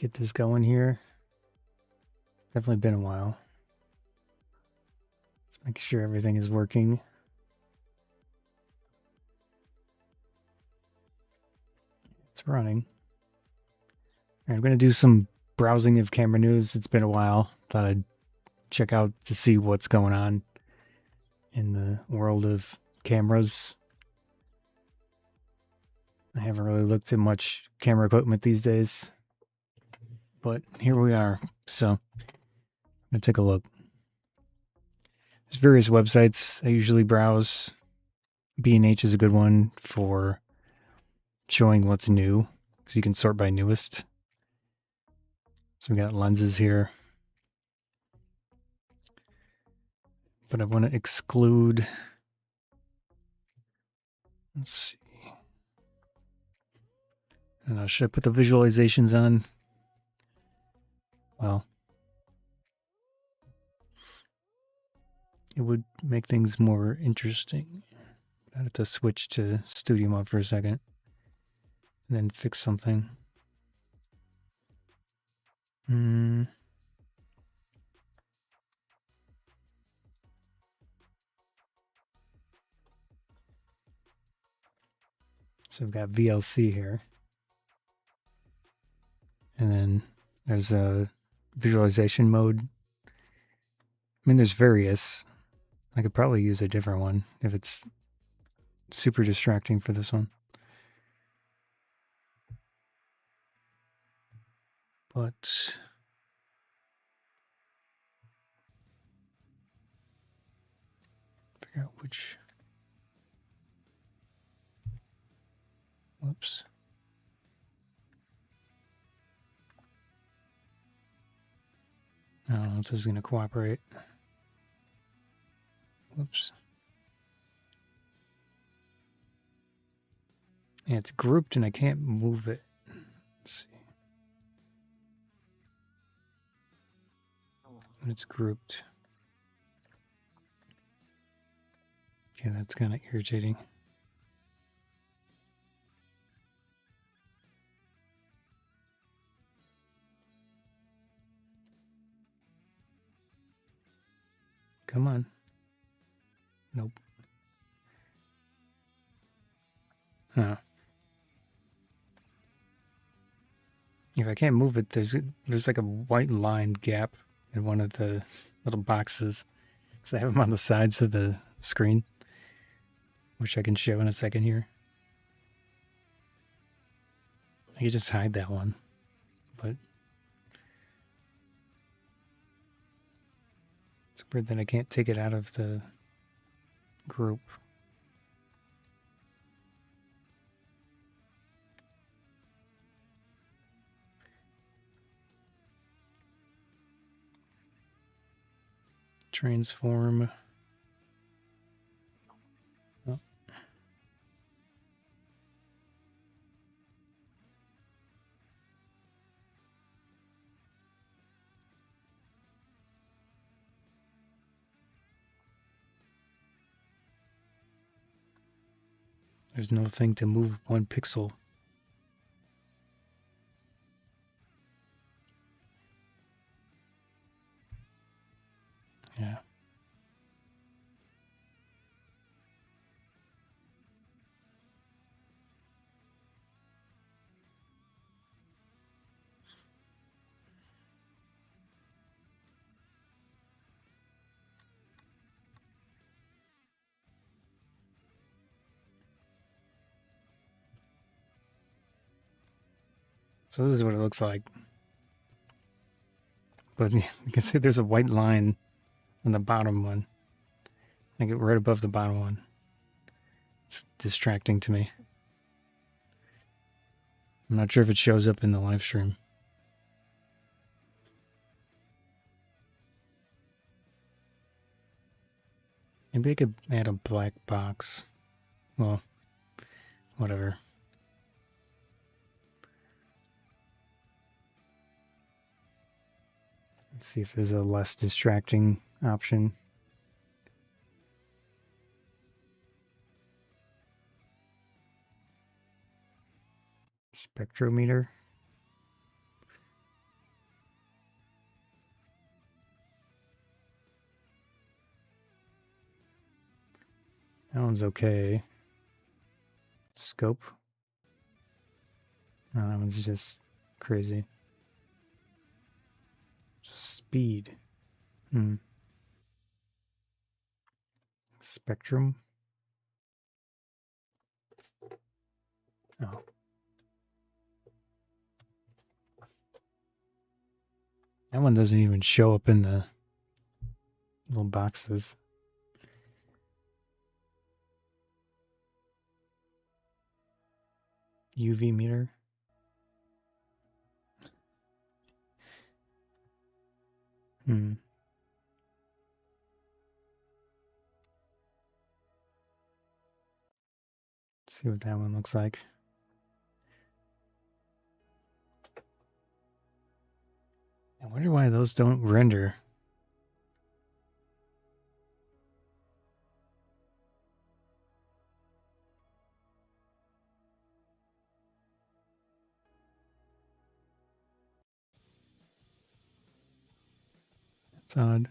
get this going here. Definitely been a while. Let's make sure everything is working. It's running. I'm going to do some browsing of camera news. It's been a while. Thought I'd check out to see what's going on in the world of cameras. I haven't really looked at much camera equipment these days, but here we are. So I'm going to take a look. There's various websites I usually browse. B&H is a good one for showing what's new because you can sort by newest. So we got lenses here. But I want to exclude. Let's see. Should I put the visualizations on? Well, it would make things more interesting. I have to switch to studio mode for a second and then fix something. So we've got VLC here. And then there's a visualization mode. I mean, there's various. I could probably use a different one if it's super distracting for this one. But figure out which. Whoops. I don't know if this is going to cooperate. Whoops. Yeah, it's grouped and I can't move it. Let's see. When it's grouped. Okay, that's kind of irritating. Come on. Nope. Huh. If I can't move it, there's like a white line gap in one of the little boxes. So I have them on the sides of the screen, which I can show in a second here. I could just hide that one, but it's weird that I can't take it out of the group. Transform. Oh. There's no thing to move 1 pixel. Yeah. So this is what it looks like. But you can see there's a white line on the bottom one. I get right above the bottom one. It's distracting to me. I'm not sure if it shows up in the live stream. Maybe I could add a black box. Well, whatever. Let's see if there's a less distracting option. Spectrometer. That one's okay. Scope. No, that one's just crazy. Speed. Spectrum. Oh. That one doesn't even show up in the little boxes. UV meter. Let's see what that one looks like. I wonder why those don't render. That's odd.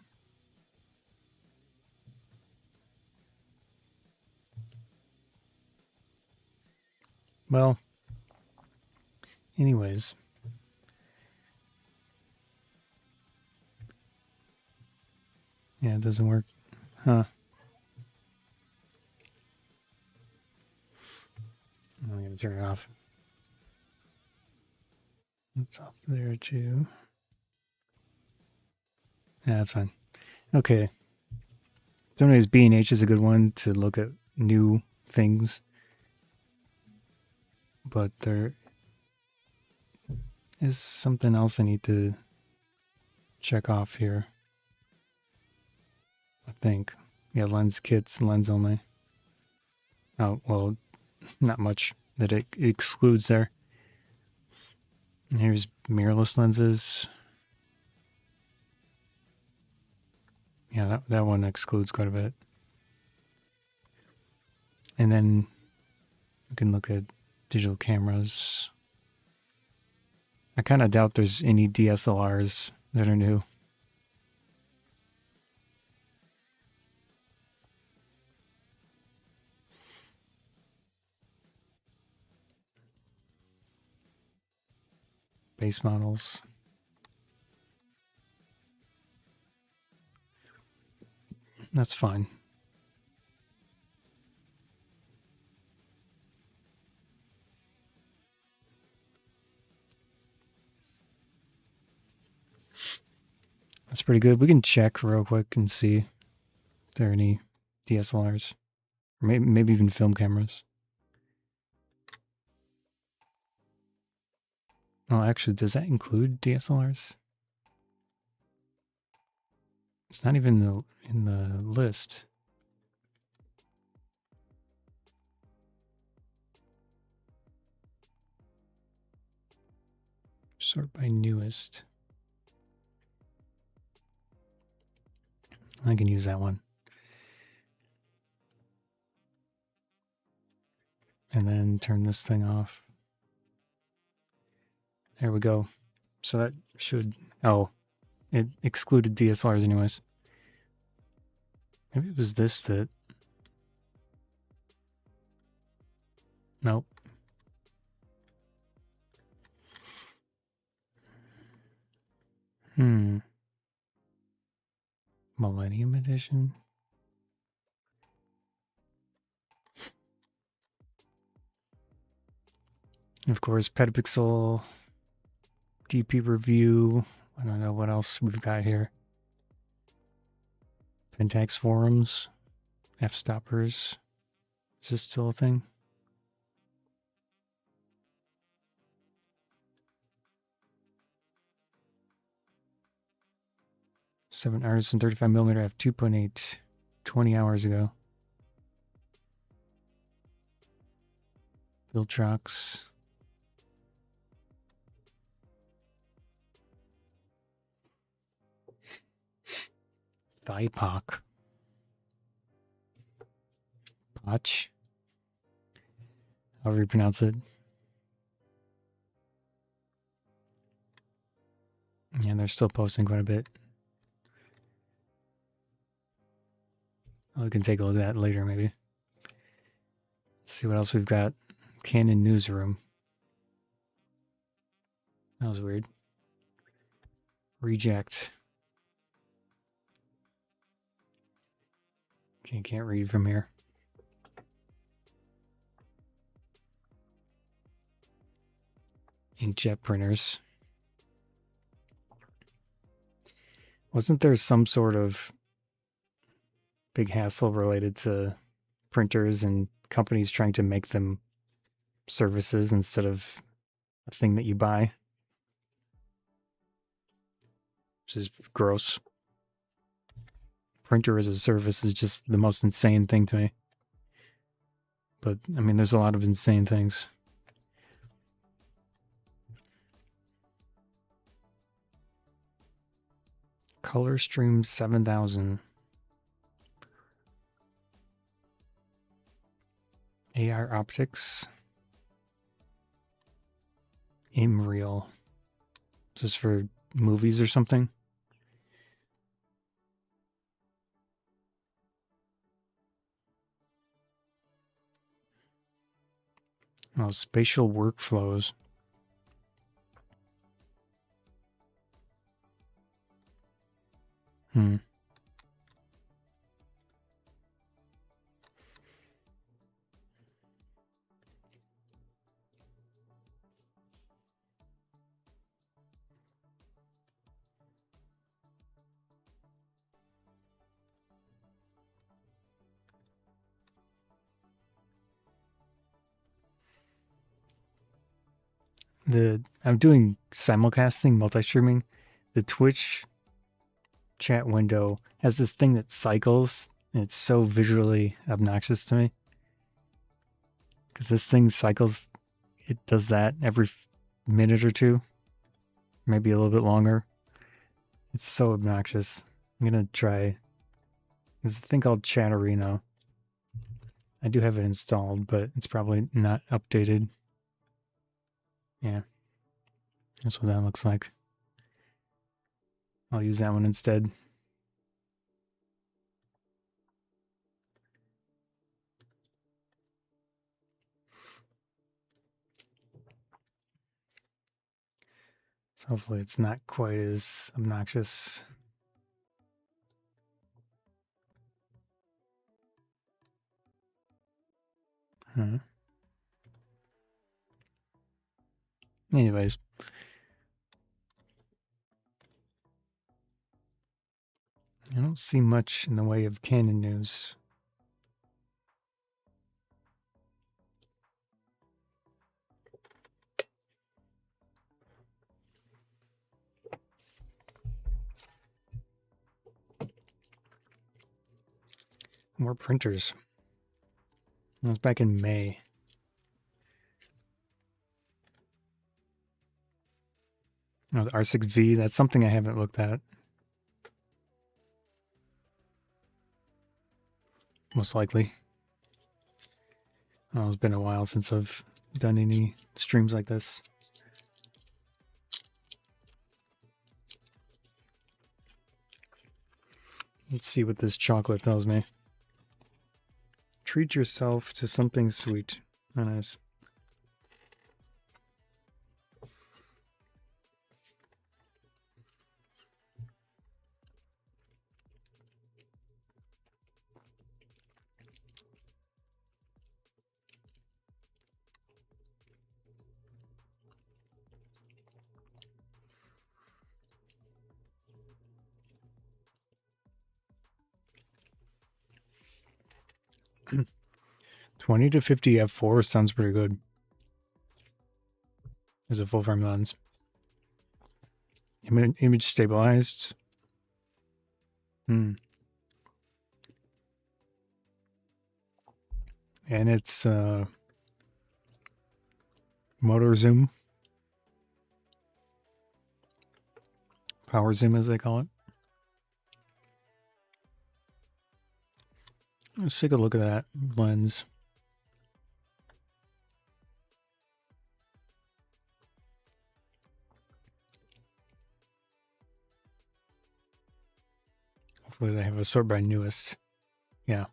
Well, anyways. Yeah, it doesn't work. Huh. I'm going to turn it off. It's off there too. Yeah, that's fine. Okay. Sometimes B&H is a good one to look at new things. But there is something else I need to check off here. I think. Yeah, lens kits, lens only. Oh, well, not much that it excludes there. And here's mirrorless lenses. Yeah, that one excludes quite a bit. And then we can look at digital cameras. I kind of doubt there's any DSLRs that are new. Base models. That's fine. That's pretty good. We can check real quick and see if there are any DSLRs. Or maybe even film cameras. Oh, actually, does that include DSLRs? It's not even in the list. Sort by newest. I can use that one. And then turn this thing off. There we go. So that should... Oh, it excluded DSLRs anyways. Maybe it was this that... Nope. Millennium Edition? Of course, Petapixel, DP Review. I don't know what else we've got here. Pentax Forums, F-Stoppers. Is this still a thing? Seven Artisan 35mm f2.8, 20 hours ago. Viltrox. Thipoc. Potch. However you pronounce it. Yeah, they're still posting quite a bit. Oh, we can take a look at that later, maybe. Let's see what else we've got. Canon newsroom. That was weird. Reject. Okay, can't read from here. Inkjet printers. Wasn't there some sort of big hassle related to printers and companies trying to make them services instead of a thing that you buy? Which is gross. Printer as a service is just the most insane thing to me. But, I mean, there's a lot of insane things. Color Stream 7000. AR Optics. ImReal. Is this for movies or something? Oh, spatial workflows. Hmm. I'm doing simulcasting, multi-streaming. The Twitch chat window has this thing that cycles, and it's so visually obnoxious to me. Because this thing cycles, it does that every minute or two, maybe a little bit longer. It's so obnoxious. I'm gonna try. There's a thing called Chatterino. I do have it installed, but it's probably not updated. Yeah, that's what that looks like. I'll use that one instead. So hopefully it's not quite as obnoxious. Huh. Anyways. I don't see much in the way of Canon news. More printers. That was back in May. Oh, the R6V, that's something I haven't looked at. Most likely. Oh, it's been a while since I've done any streams like this. Let's see what this chocolate tells me. Treat yourself to something sweet. Oh, nice. $20 to $50 f4 sounds pretty good. As a full frame lens. Image stabilized. And it's motor zoom. Power zoom, as they call it. Let's take a look at that lens. Hopefully they have a sort by newest. Yeah.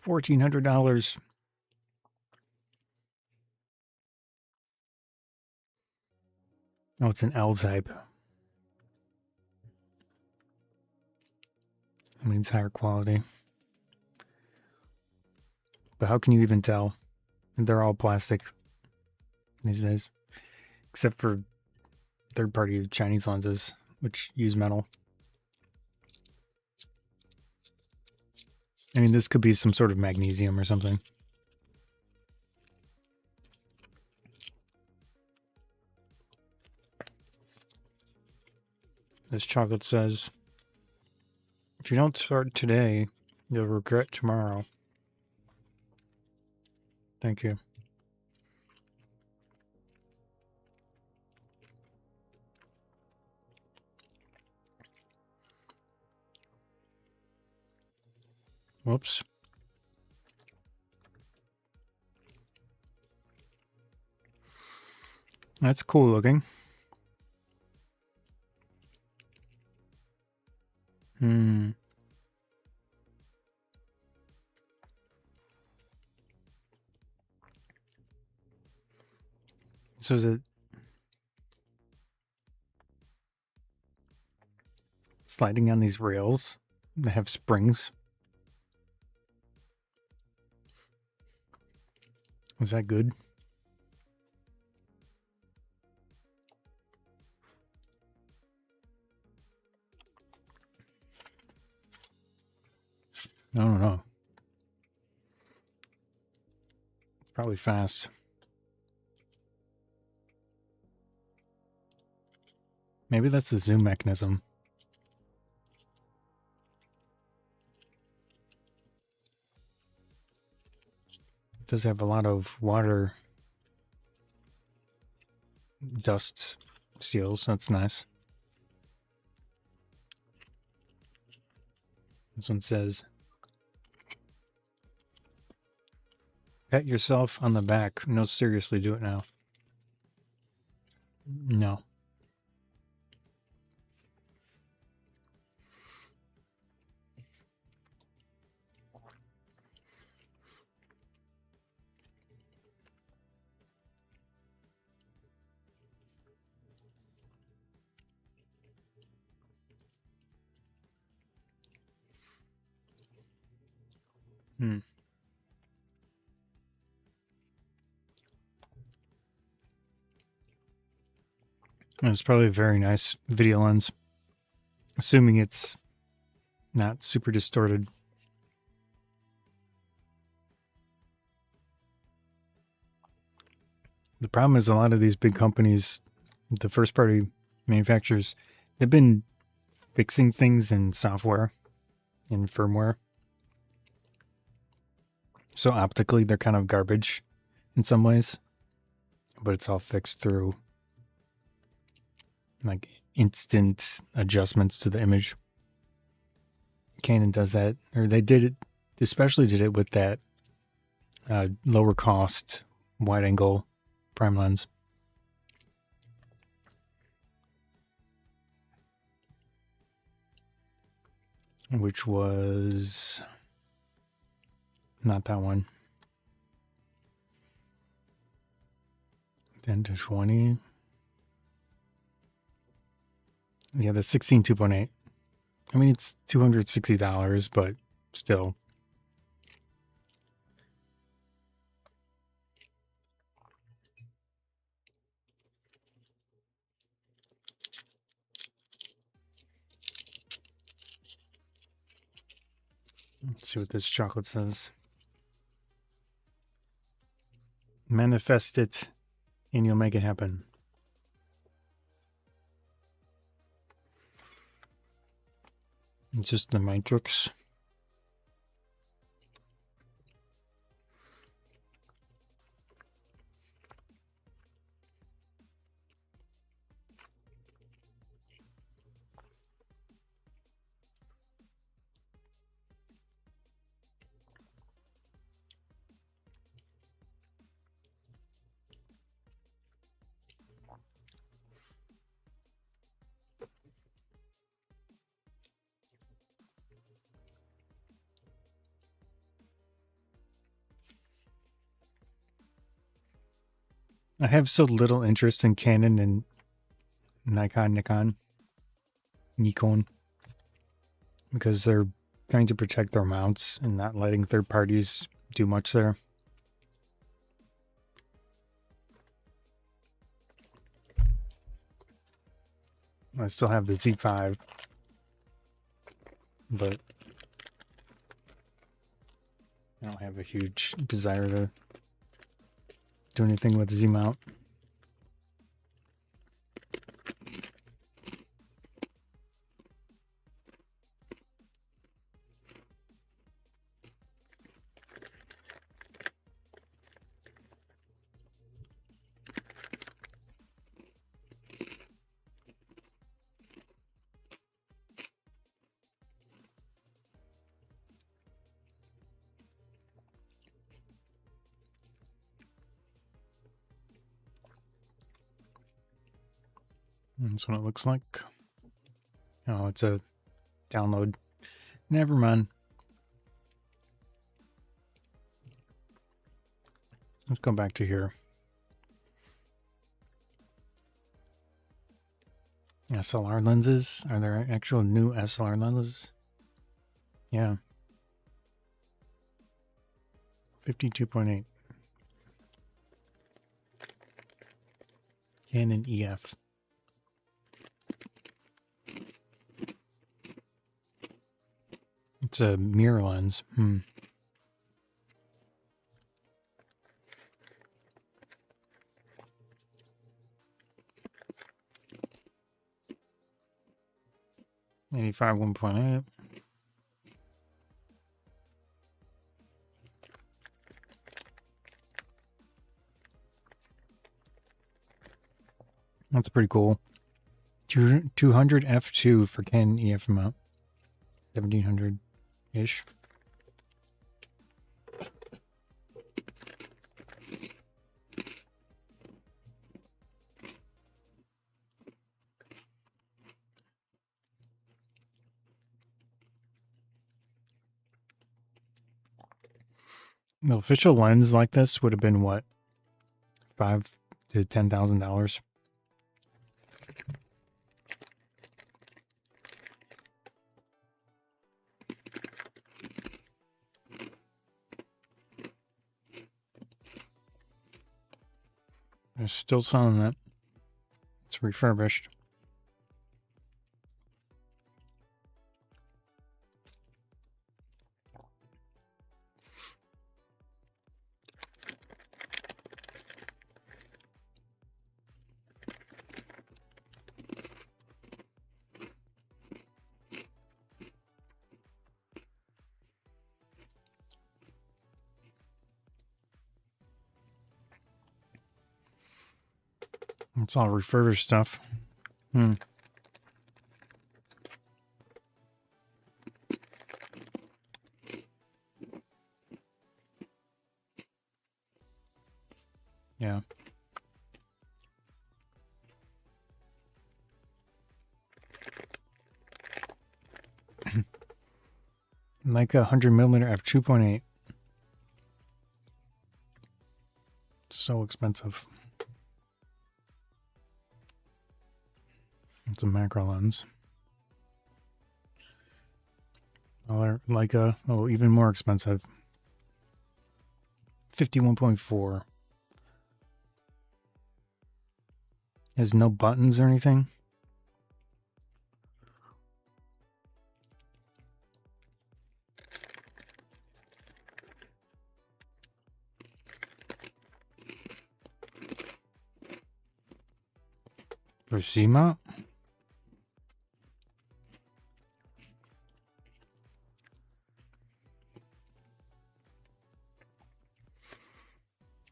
$1,400. Oh, it's an L type. I mean, it's higher quality. But how can you even tell? They're all plastic these days. Except for third-party Chinese lenses, which use metal. I mean, this could be some sort of magnesium or something. This chocolate says, if you don't start today, you'll regret tomorrow. Thank you. Whoops. That's cool looking. So is it sliding on these rails that have springs? Was that good? I don't know. Probably fast. Maybe that's the zoom mechanism. It does have a lot of water dust seals. That's nice. This one says, pat yourself on the back. No, seriously, do it now. No. It's probably a very nice video lens. Assuming it's not super distorted. The problem is a lot of these big companies, the first party manufacturers, they've been fixing things in software, in firmware. So optically, they're kind of garbage in some ways, but it's all fixed through like instant adjustments to the image. Canon does that, or they did it, especially did it with that lower cost wide angle prime lens. Which was not that one. 10 to 20. Yeah, the 16 2.8. I mean, it's $260, but still. Let's see what this chocolate says. Manifest it and you'll make it happen. It's just the matrix. I have so little interest in Canon and Nikon, because they're trying to protect their mounts and not letting third parties do much there. I still have the Z5, but I don't have a huge desire to do anything with Z-mount. That's what it looks like. Oh, it's a download. Never mind. Let's go back to here. SLR lenses. Are there actual new SLR lenses? Yeah. 52.8. Canon EF. It's a mirror lens. 85 1.8. That's pretty cool. 200 f2 for Canon EF mount. 1700-ish. The official lens like this would have been what? $5,000 to $10,000. They're still selling that. It's refurbished. It's all refurbished stuff. Yeah. Like a 100mm f2.8. So expensive. It's a macro lens. Leica, oh, even more expensive. 51.4. Has no buttons or anything. For C-mount?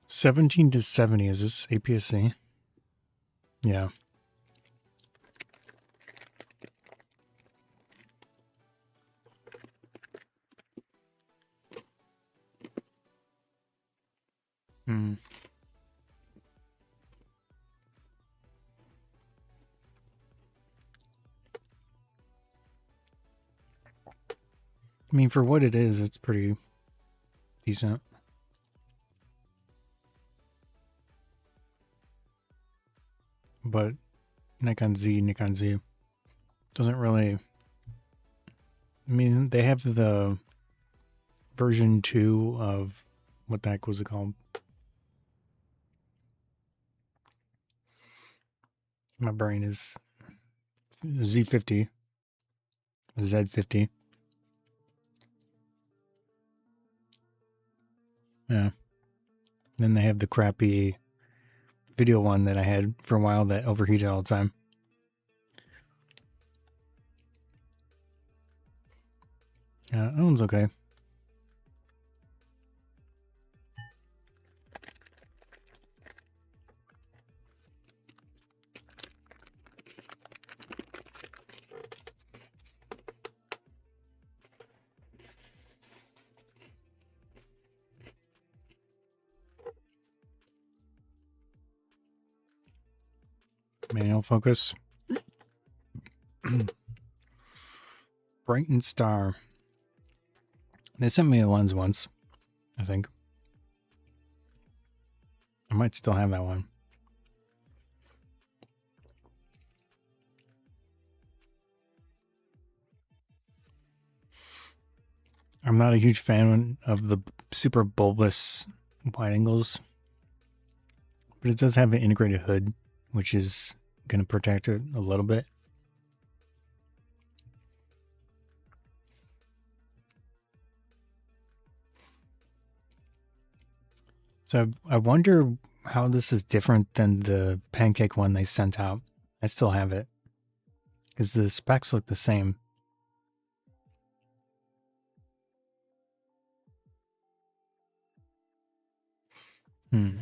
$17 to $70. Is this APS-C? Yeah. I mean, for what it is, it's pretty decent. But Nikon Z. Doesn't really... I mean, they have the version 2 of... What the heck was it called? My brain is... Z50. Z50. Yeah. Then they have the crappy video one that I had for a while that overheated all the time. That one's okay. Manual focus. Brighton Star. They sent me a lens once, I think. I might still have that one. I'm not a huge fan of the super bulbous wide angles, but it does have an integrated hood, which is going to protect it a little bit. So I wonder how this is different than the Pancake one they sent out. I still have it because the specs look the same. Hmm.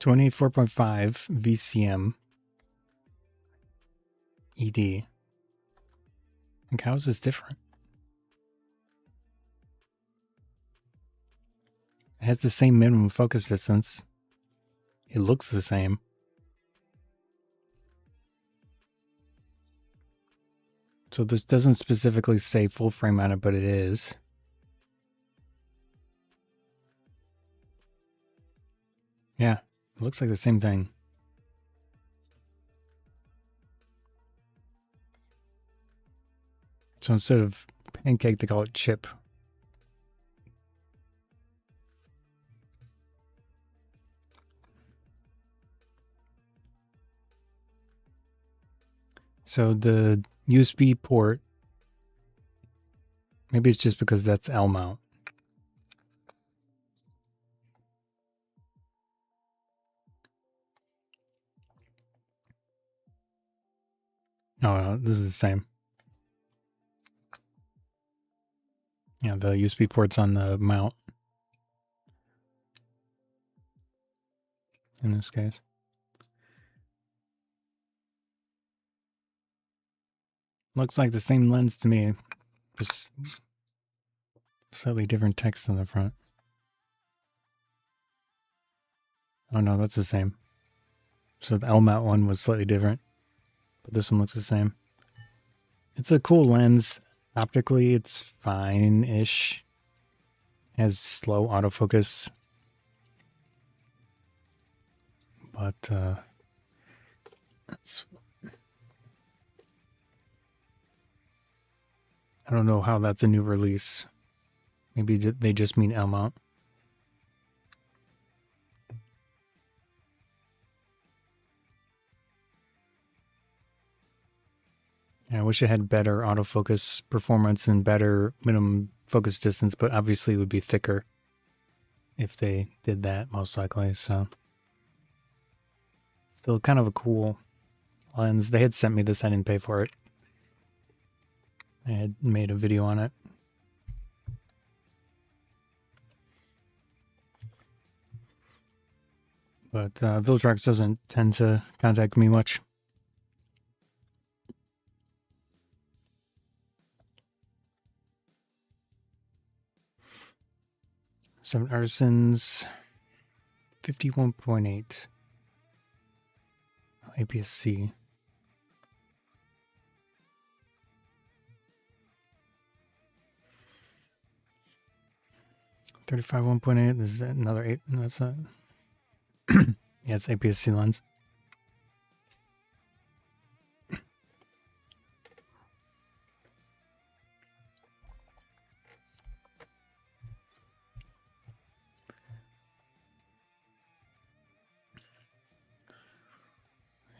.5 VCM ED. Like, how is this different? It has the same minimum focus distance. It looks the same. So this doesn't specifically say full frame on it, but it is. Yeah, it looks like the same thing. So instead of Pancake, they call it Chip. So the USB port, maybe it's just because that's L mount. Oh, no, this is the same. Yeah, the USB port's on the mount in this case. Looks like the same lens to me, just slightly different text on the front. Oh no, that's the same. So the L mount one was slightly different, but this one looks the same. It's a cool lens. Optically, it's fine-ish. Has slow autofocus. But, I don't know how that's a new release. Maybe they just mean L mount. I wish it had better autofocus performance and better minimum focus distance, but obviously it would be thicker if they did that, most likely. So, still kind of a cool lens. They had sent me this, I didn't pay for it. I had made a video on it. But Viltrox doesn't tend to contact me much. Seven Arsons, 51.8. APS-C. $35 1.8. This is another 8. No, that's not. Yeah, it's APS-C lens.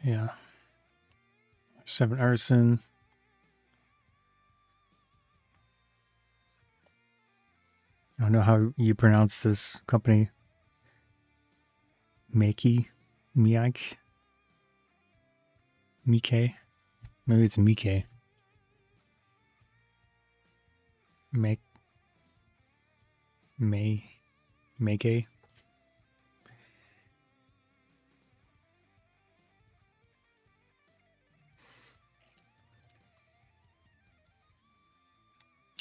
Yeah. 7 artisan. I don't know how you pronounce this company. Miki? Miyake? Mike? Maybe it's Mike. Make. Make.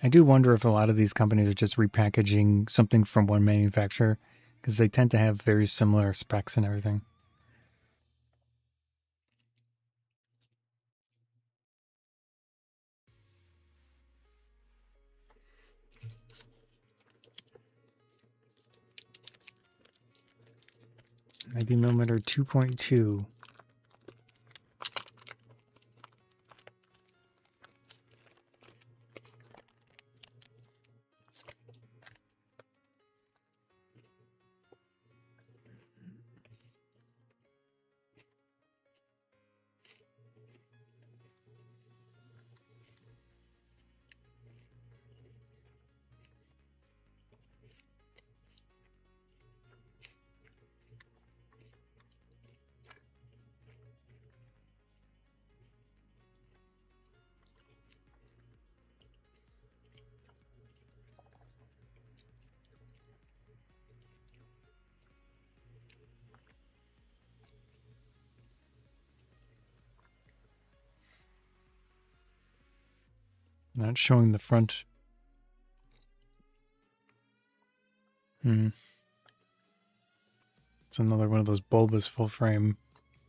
I do wonder if a lot of these companies are just repackaging something from one manufacturer, because they tend to have very similar specs and everything. Maybe millimeter 2.2. Not showing the front. It's another one of those bulbous full frame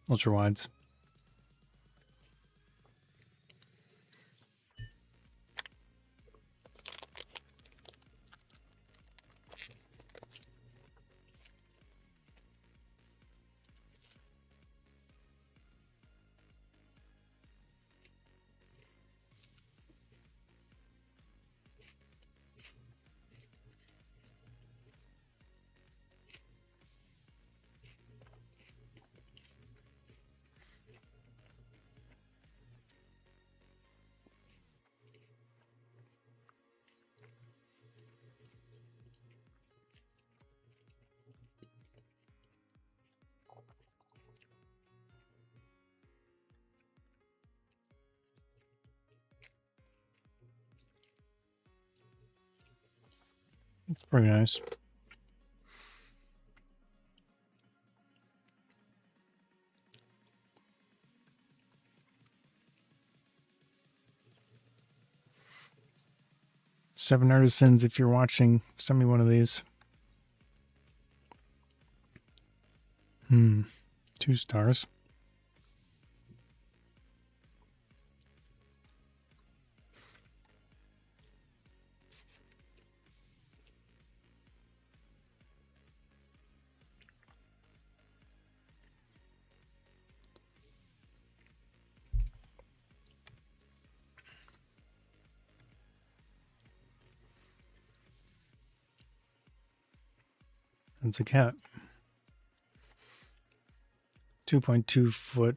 ultra wides. It's pretty nice. Seven Artisans, if you're watching, send me one of these. 2 stars. That's a cat. 2.2 foot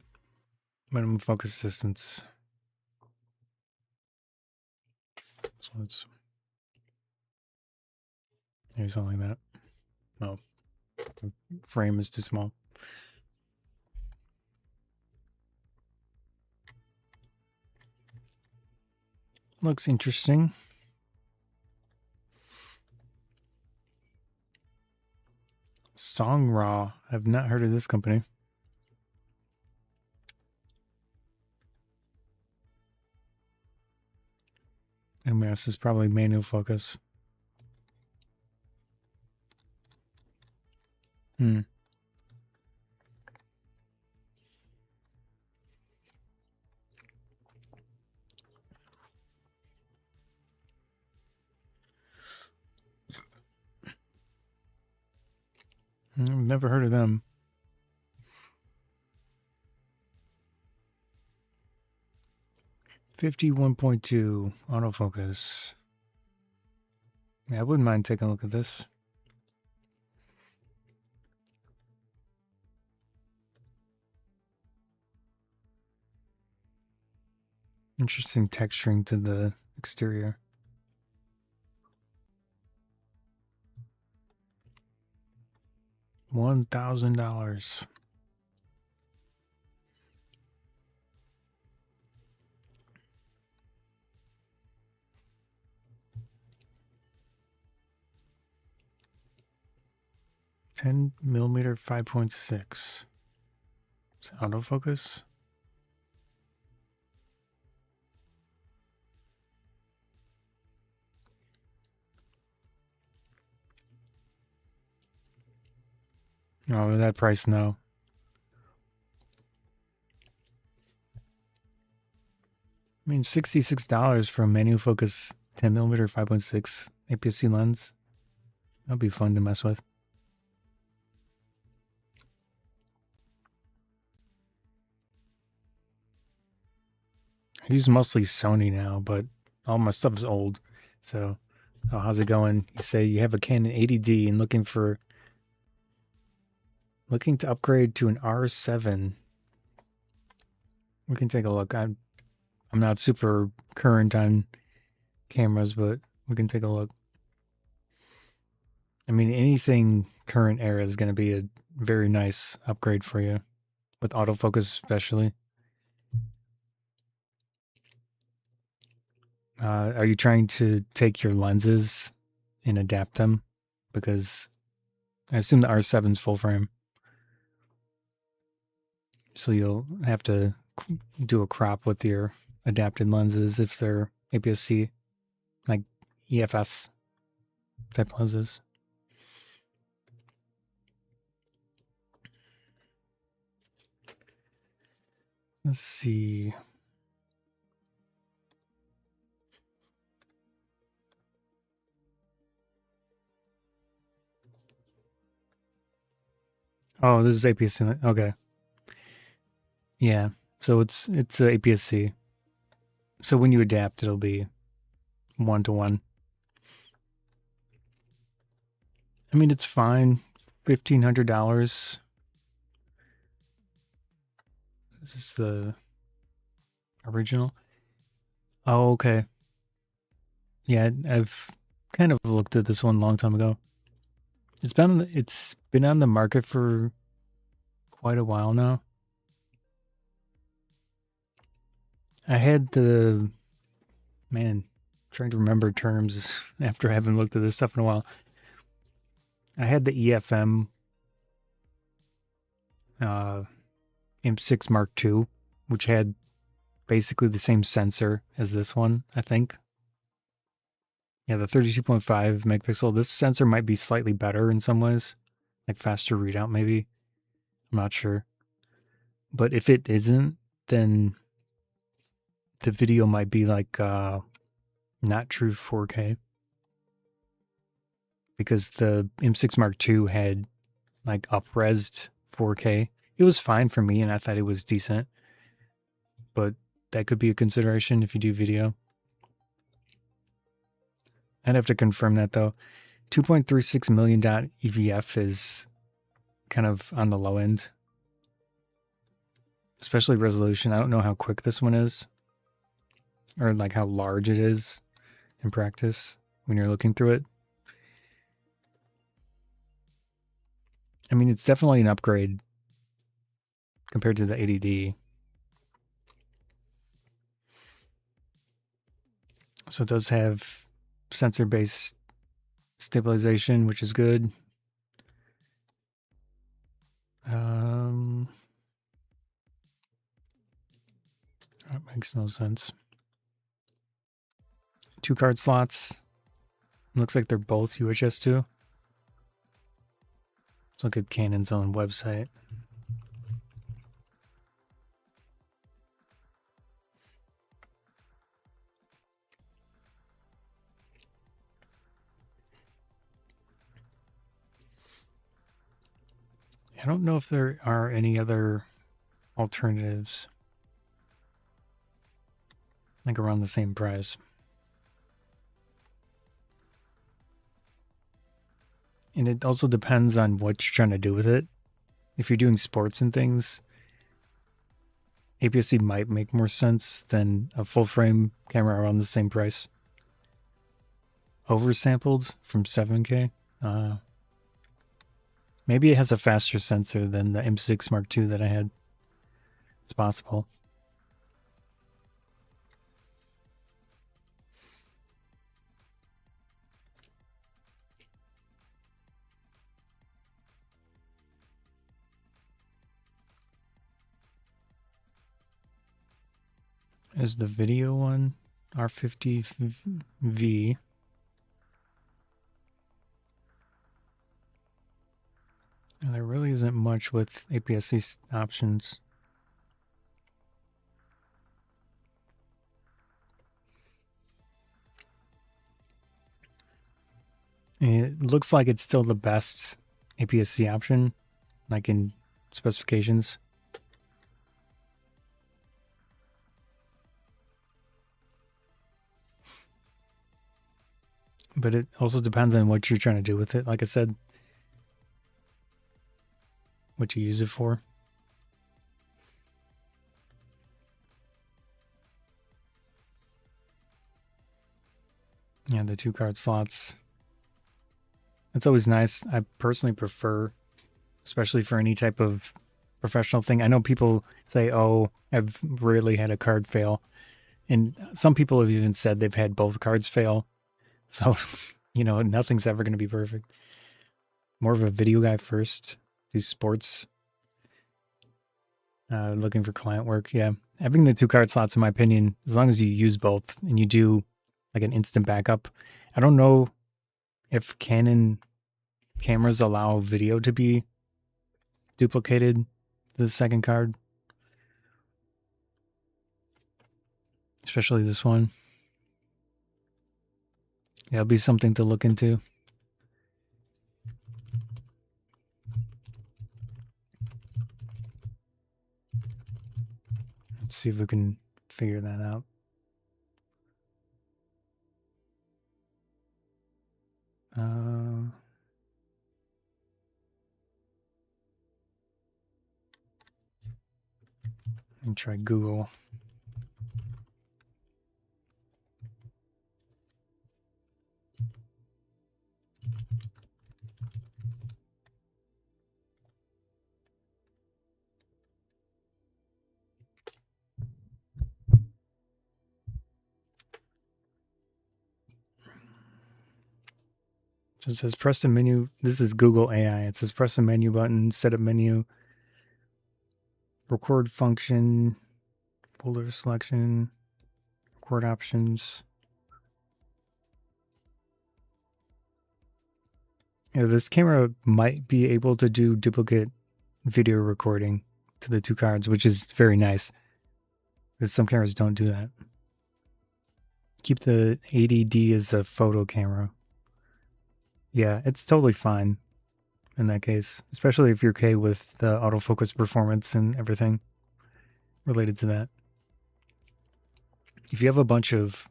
minimum focus distance. So it's maybe something like that. No, the frame is too small. Looks interesting. Songraw. I've not heard of this company. And this is probably manual focus. Never heard of them. $51.2 autofocus. Yeah, I wouldn't mind taking a look at this. Interesting texturing to the exterior. $1,000. $10mm 5.6. Is it autofocus? Oh, that price, no. I mean, $66 for a manual focus 10mm 5.6 APS-C lens. That'll be fun to mess with. I use mostly Sony now, but all my stuff's old. So, how's it going? You say you have a Canon 80D and looking to upgrade to an R7. We can take a look. I'm not super current on cameras, but we can take a look. I mean, anything current era is going to be a very nice upgrade for you, with autofocus especially. Are you trying to take your lenses and adapt them? Because I assume the R7's full frame. So you'll have to do a crop with your adapted lenses if they're APS-C, like EFS type lenses. Let's see. Oh, this is APS-C. Okay. Yeah. So it's APS-C. So when you adapt, it'll be 1-to-1. I mean, it's fine. $1,500. This is the original. Oh, okay. Yeah, I've kind of looked at this one a long time ago. It's been on the market for quite a while now. I had trying to remember terms after having looked at this stuff in a while. I had the EFM M6 Mark II, which had basically the same sensor as this one, I think. Yeah, the 32.5 megapixel. This sensor might be slightly better in some ways, like faster readout maybe. I'm not sure. But if it isn't, then the video might be like not true 4K. Because the M6 Mark II had like up-resed 4K. It was fine for me and I thought it was decent. But that could be a consideration if you do video. I'd have to confirm that though. 2.36 million dot EVF is kind of on the low end. Especially resolution. I don't know how quick this one is. Or like how large it is in practice when you're looking through it. I mean, it's definitely an upgrade compared to the 80D. So it does have sensor-based stabilization, which is good. That makes no sense. 2 card slots. Looks like they're both UHS 2. Let's look at Canon's own website. I don't know if there are any other alternatives like around the same price. And it also depends on what you're trying to do with it. If you're doing sports and things, APS-C might make more sense than a full frame camera around the same price. Oversampled from 7K. Maybe it has a faster sensor than the M6 Mark II that I had. It's possible. Is the video one R50V? And there really isn't much with APS-C options. It looks like it's still the best APS-C option, like in specifications. But it also depends on what you're trying to do with it. Like I said, what you use it for. Yeah, the 2 card slots. It's always nice. I personally prefer, especially for any type of professional thing. I know people say, oh, I've rarely had a card fail. And some people have even said they've had both cards fail. So, nothing's ever going to be perfect. More of a video guy first. Do sports. Looking for client work. Yeah. Having the 2 card slots, in my opinion, as long as you use both and you do like an instant backup. I don't know if Canon cameras allow video to be duplicated to the second card. Especially this one. Yeah, it'll be something to look into. Let's see if we can figure that out. Let me try Google. So it says press the menu. This is Google AI. It says press the menu button, set up menu, record function, folder selection, record options. This camera might be able to do duplicate video recording to the 2 cards, which is very nice. Because some cameras don't do that. Keep the 80D as a photo camera. Yeah, it's totally fine in that case, especially if you're okay with the autofocus performance and everything related to that. If you have a bunch of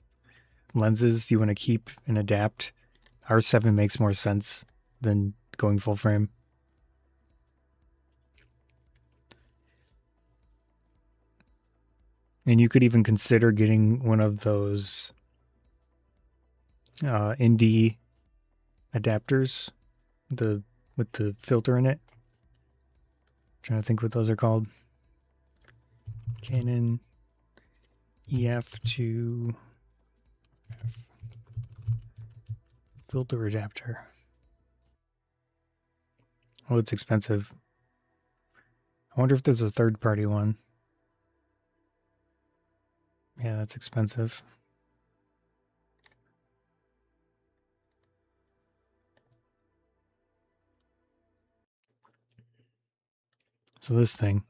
lenses you want to keep and adapt, R7 makes more sense than going full frame. And you could even consider getting one of those ND adapters, with the filter in it. I'm trying to think what those are called. Canon EF to filter adapter. Oh, it's expensive. I wonder if there's a third-party one. Yeah, that's expensive. So this thing.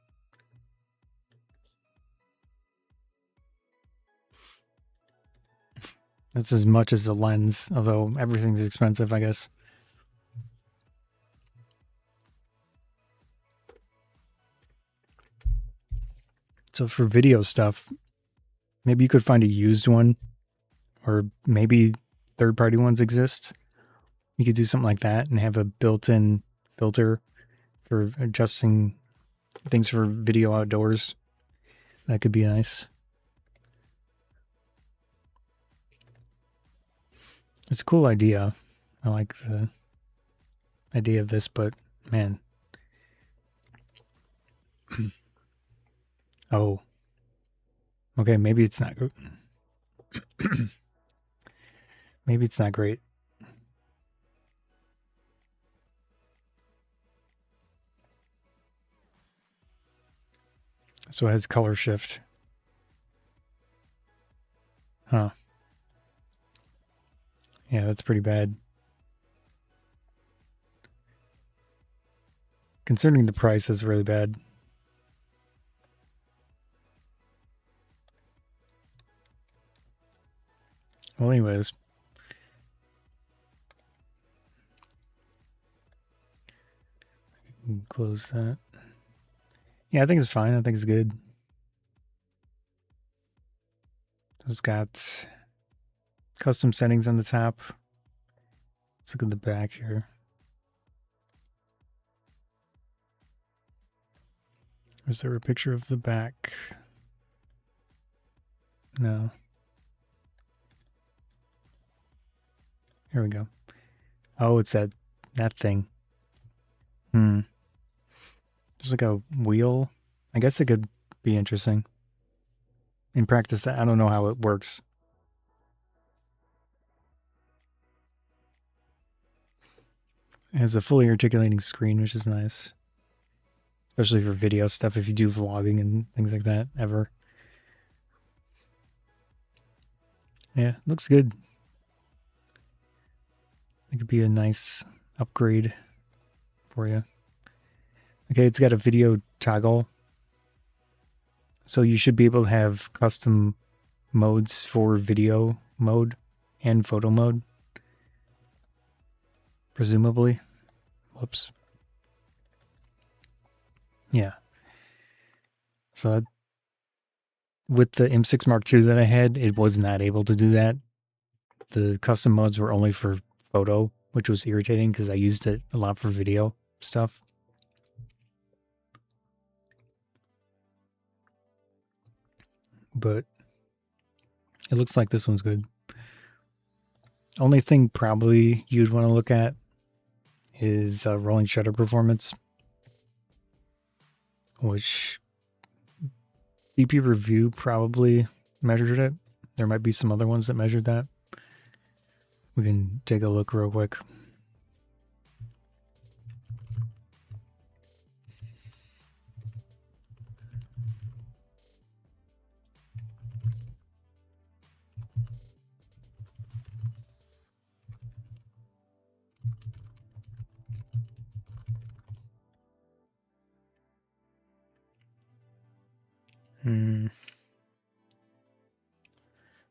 That's as much as the lens, although everything's expensive, I guess. So for video stuff, maybe you could find a used one, or maybe third-party ones exist. You could do something like that and have a built-in filter for adjusting things for video outdoors. That could be nice. It's a cool idea. I like the idea of this, but man. Oh. Okay, maybe it's not good. Maybe it's not great. So it has color shift. Huh. Yeah, that's pretty bad. Concerning the price, that's really bad. Well, anyways. Close that. Yeah, I think it's fine. I think it's good. It's got custom settings on the top. Let's look at the back here. Is there a picture of the back? No. Here we go. Oh, it's that thing. There's like a wheel. I guess it could be interesting. In practice, I don't know how it works. It has a fully articulating screen, which is nice. Especially for video stuff, if you do vlogging and things like that, ever. Yeah, looks good. It could be a nice upgrade for you. Okay, it's got a video toggle. So you should be able to have custom modes for video mode and photo mode. Presumably. Whoops. Yeah. So with the M6 Mark II that I had, it was not able to do that. The custom modes were only for photo, which was irritating because I used it a lot for video stuff. But it looks like this one's good. Only thing probably you'd want to look at is rolling shutter performance, which BP Review probably measured it. There might be some other ones that measured that. We can take a look real quick.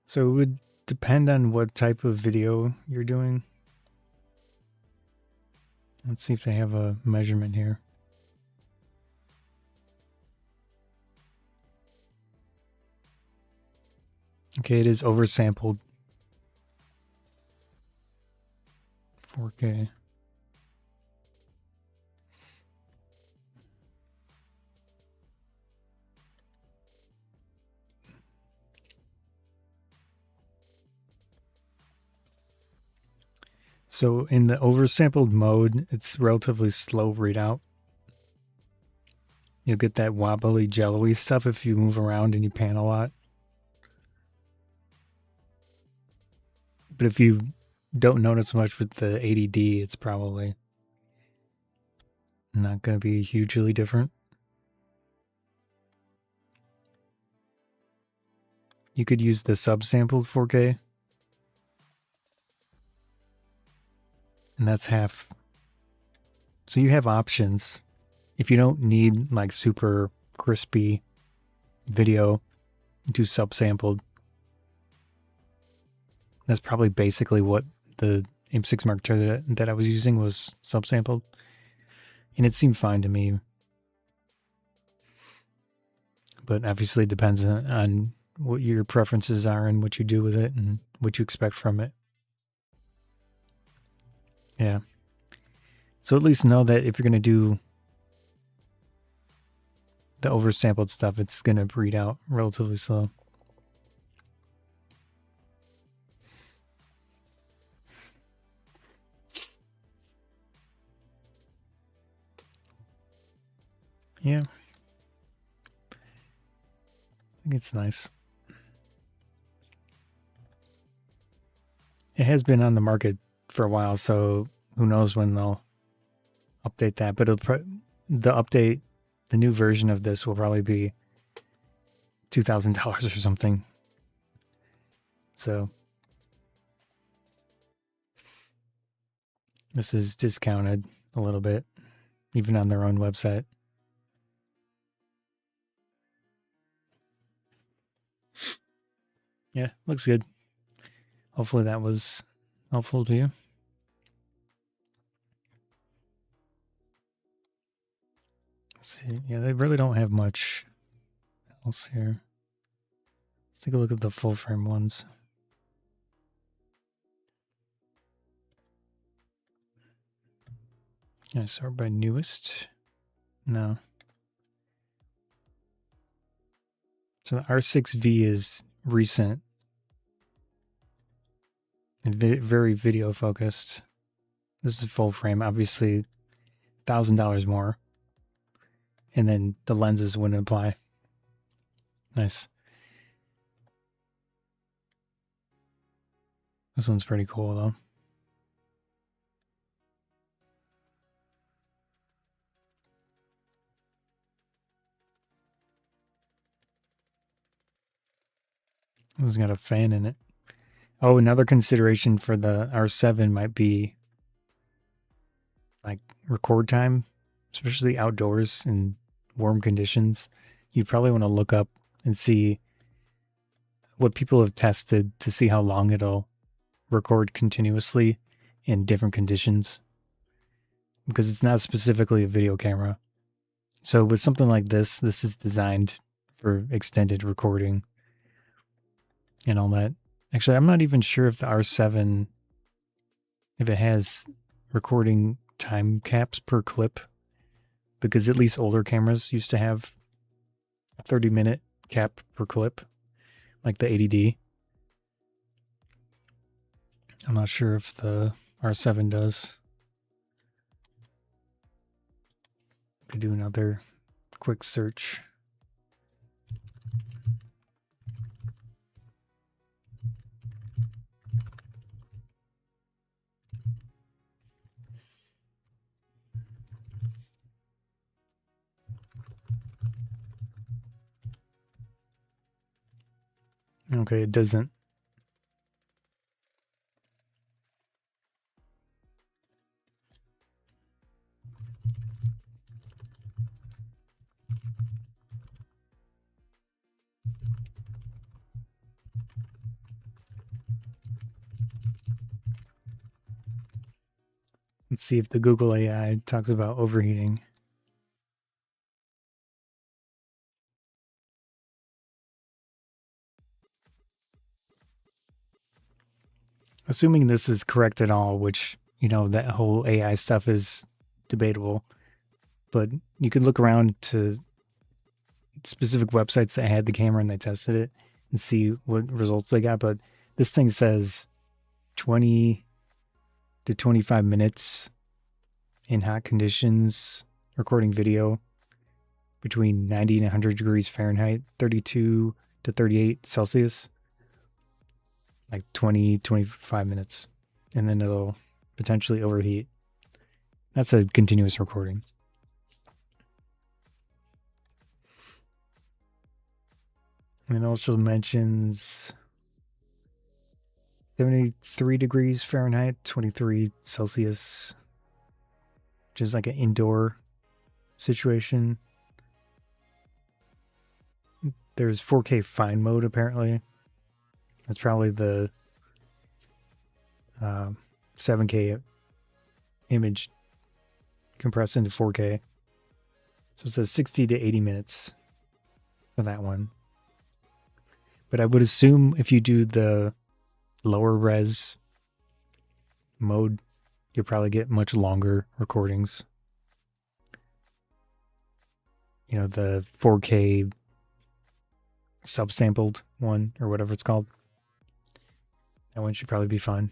So it would depend on what type of video you're doing. Let's see if they have a measurement here. Okay, it is oversampled. 4K. So in the oversampled mode, it's relatively slow readout. You'll get that wobbly, jello-y stuff if you move around and you pan a lot. But if you don't notice much with the 80D, it's probably not going to be hugely different. You could use the subsampled 4K. And that's half. So you have options. If you don't need like super crispy video, do subsampled. That's probably basically what the M6 Mark II that I was using was subsampled. And it seemed fine to me. but obviously it depends on what your preferences are and what you do with it and what you expect from it. Yeah. So at least know that if you're going to do the oversampled stuff, it's going to read out relatively slow. Yeah. I think it's nice. It has been on the market for a while, so who knows when they'll update that. But the new version of this will probably be $2,000 or something. So this is discounted a little bit, even on their own website. Yeah, looks good. Hopefully that was helpful to you. Let's see. Yeah, they really don't have much else here. Let's take a look at the full frame ones. Can I start by newest? No. So the R6V is recent and very video focused. This is full frame, obviously $1,000 more. And then the lenses wouldn't apply. Nice. This one's pretty cool though. This one's got a fan in it. Oh, another consideration for the R7 might be like record time, especially outdoors in warm conditions. You probably want to look up and see what people have tested to see how long it'll record continuously in different conditions, because it's not specifically a video camera. So with something like this is designed for extended recording and all that. Actually, I'm not even sure if the R7, if it has recording time caps per clip, because at least older cameras used to have a 30-minute cap per clip, like the 80D. I'm not sure if the R7 does. Could do another quick search. Okay, it doesn't. Let's see if the Google AI talks about overheating. Assuming this is correct at all, which, you know, that whole AI stuff is debatable, but you could look around to specific websites that had the camera and they tested it and see what results they got. But this thing says 20 to 25 minutes in hot conditions, recording video between 90 and 100 degrees Fahrenheit, 32 to 38 Celsius, like 20, 25 minutes. And then it'll potentially overheat. That's a continuous recording. And it also mentions 73 degrees Fahrenheit, 23 Celsius, which is like an indoor situation. There's 4K fine mode, apparently. That's probably the 7K image compressed into 4K. So it says 60 to 80 minutes for that one. But I would assume if you do the lower res mode, you'll probably get much longer recordings. You know, the 4K subsampled one or whatever it's called. That one should probably be fine.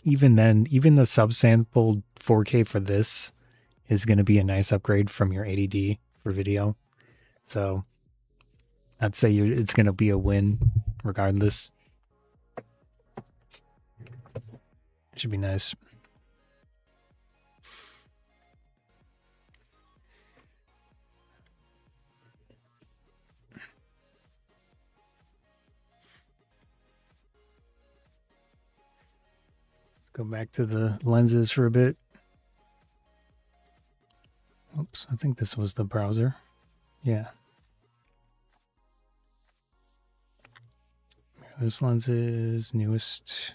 Even then, even the subsampled 4K for this is going to be a nice upgrade from your 80D for video. So I'd say it's going to be a win regardless. It should be nice. Let's go back to the lenses for a bit. Oops, I think this was the browser. Yeah. This lens is newest.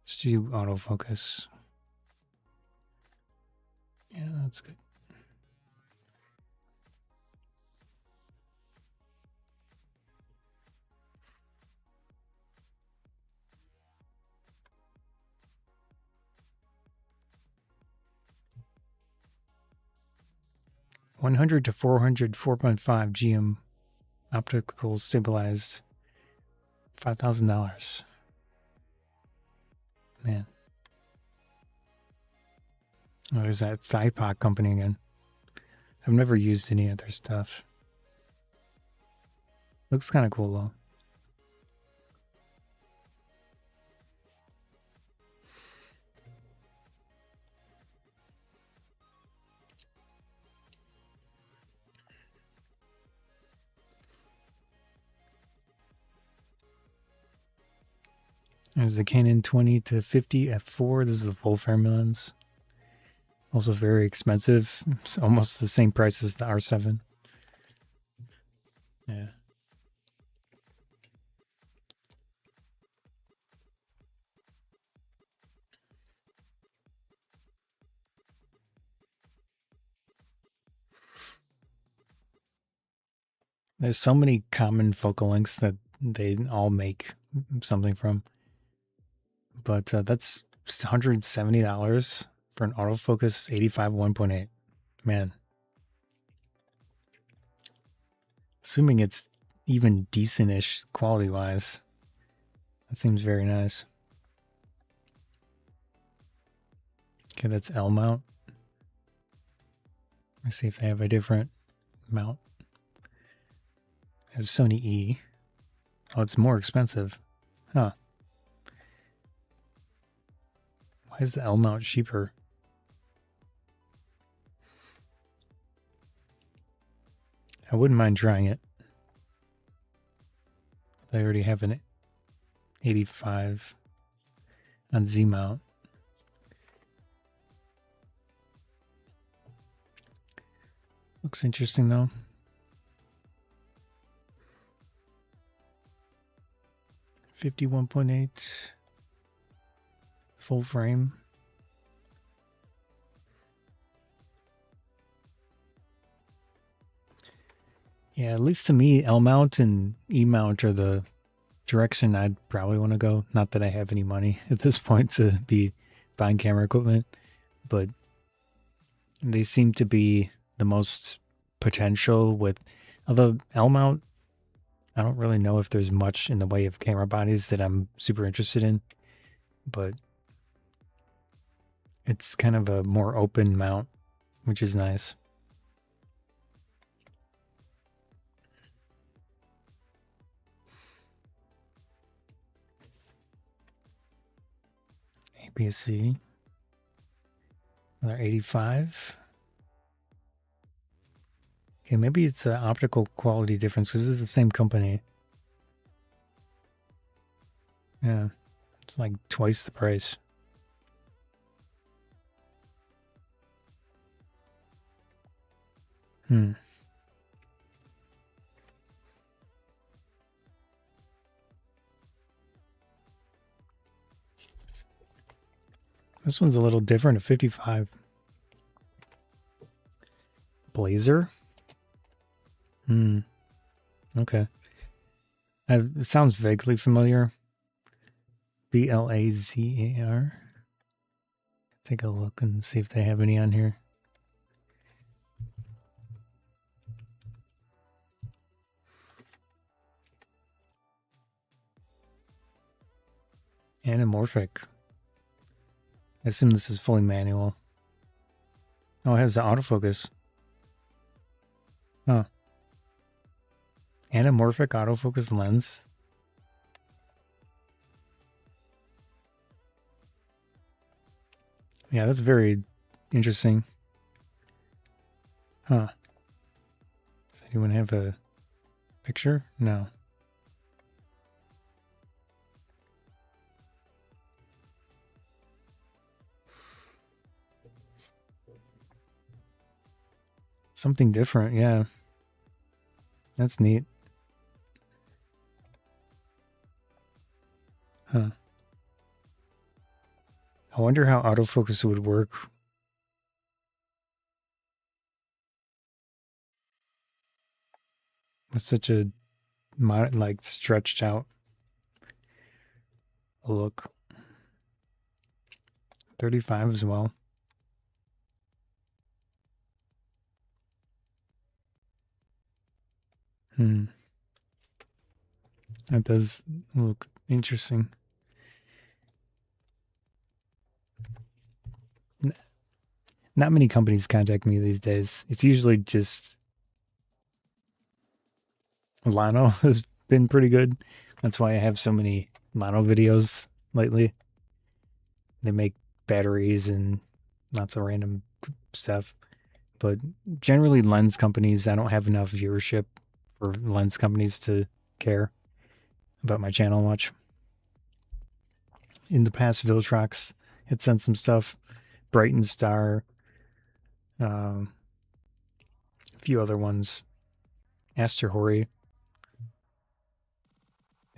Let's do autofocus. Yeah, that's good. (100 to 400, 4.5 GM optical stabilized, $5,000. Man. Oh, there's that Thighpot company again. I've never used any of their stuff. Looks kind of cool though. There's the Canon 20 to 50 f4. This is the full frame lens. Also very expensive. It's almost the same price as the R7. Yeah. There's so many common focal lengths that they all make something from. But that's $170 for an autofocus 85 1.8. Man. Assuming it's even decent-ish quality-wise. That seems very nice. Okay, that's L mount. Let's see if they have a different mount. They have Sony E. Oh, it's more expensive. Huh. Why is the L mount cheaper? I wouldn't mind trying it. They already have an 85 on Z mount. Looks interesting though. (51.8) full frame. Yeah, at least to me, L mount and E mount are the direction I'd probably want to go. Not that I have any money at this point to be buying camera equipment, but they seem to be the most potential with, although L mount, I don't really know if there's much in the way of camera bodies that I'm super interested in, but it's kind of a more open mount, which is nice. APS-C, another 85. Okay, maybe it's an optical quality difference because it's the same company. Yeah, it's like twice the price. This one's a little different, a 55. Blazer? Okay. It sounds vaguely familiar. Blazar. Take a look and see if they have any on here. Anamorphic. I assume this is fully manual. Oh, it has the autofocus. Huh. Anamorphic autofocus lens. Yeah, that's very interesting. Huh. Does anyone have a picture? No. Something different, yeah. That's neat. Huh. I wonder how autofocus would work. With such a like stretched out look. 35 as well. That does look interesting. Not many companies contact me these days. It's usually just Lano has been pretty good. That's why I have so many Lano videos lately. They make batteries and lots of random stuff. But generally, lens companies, I don't have enough viewership for lens companies to care about my channel much. In the past, Viltrox had sent some stuff. Brighton Star, a few other ones. Aster Hori.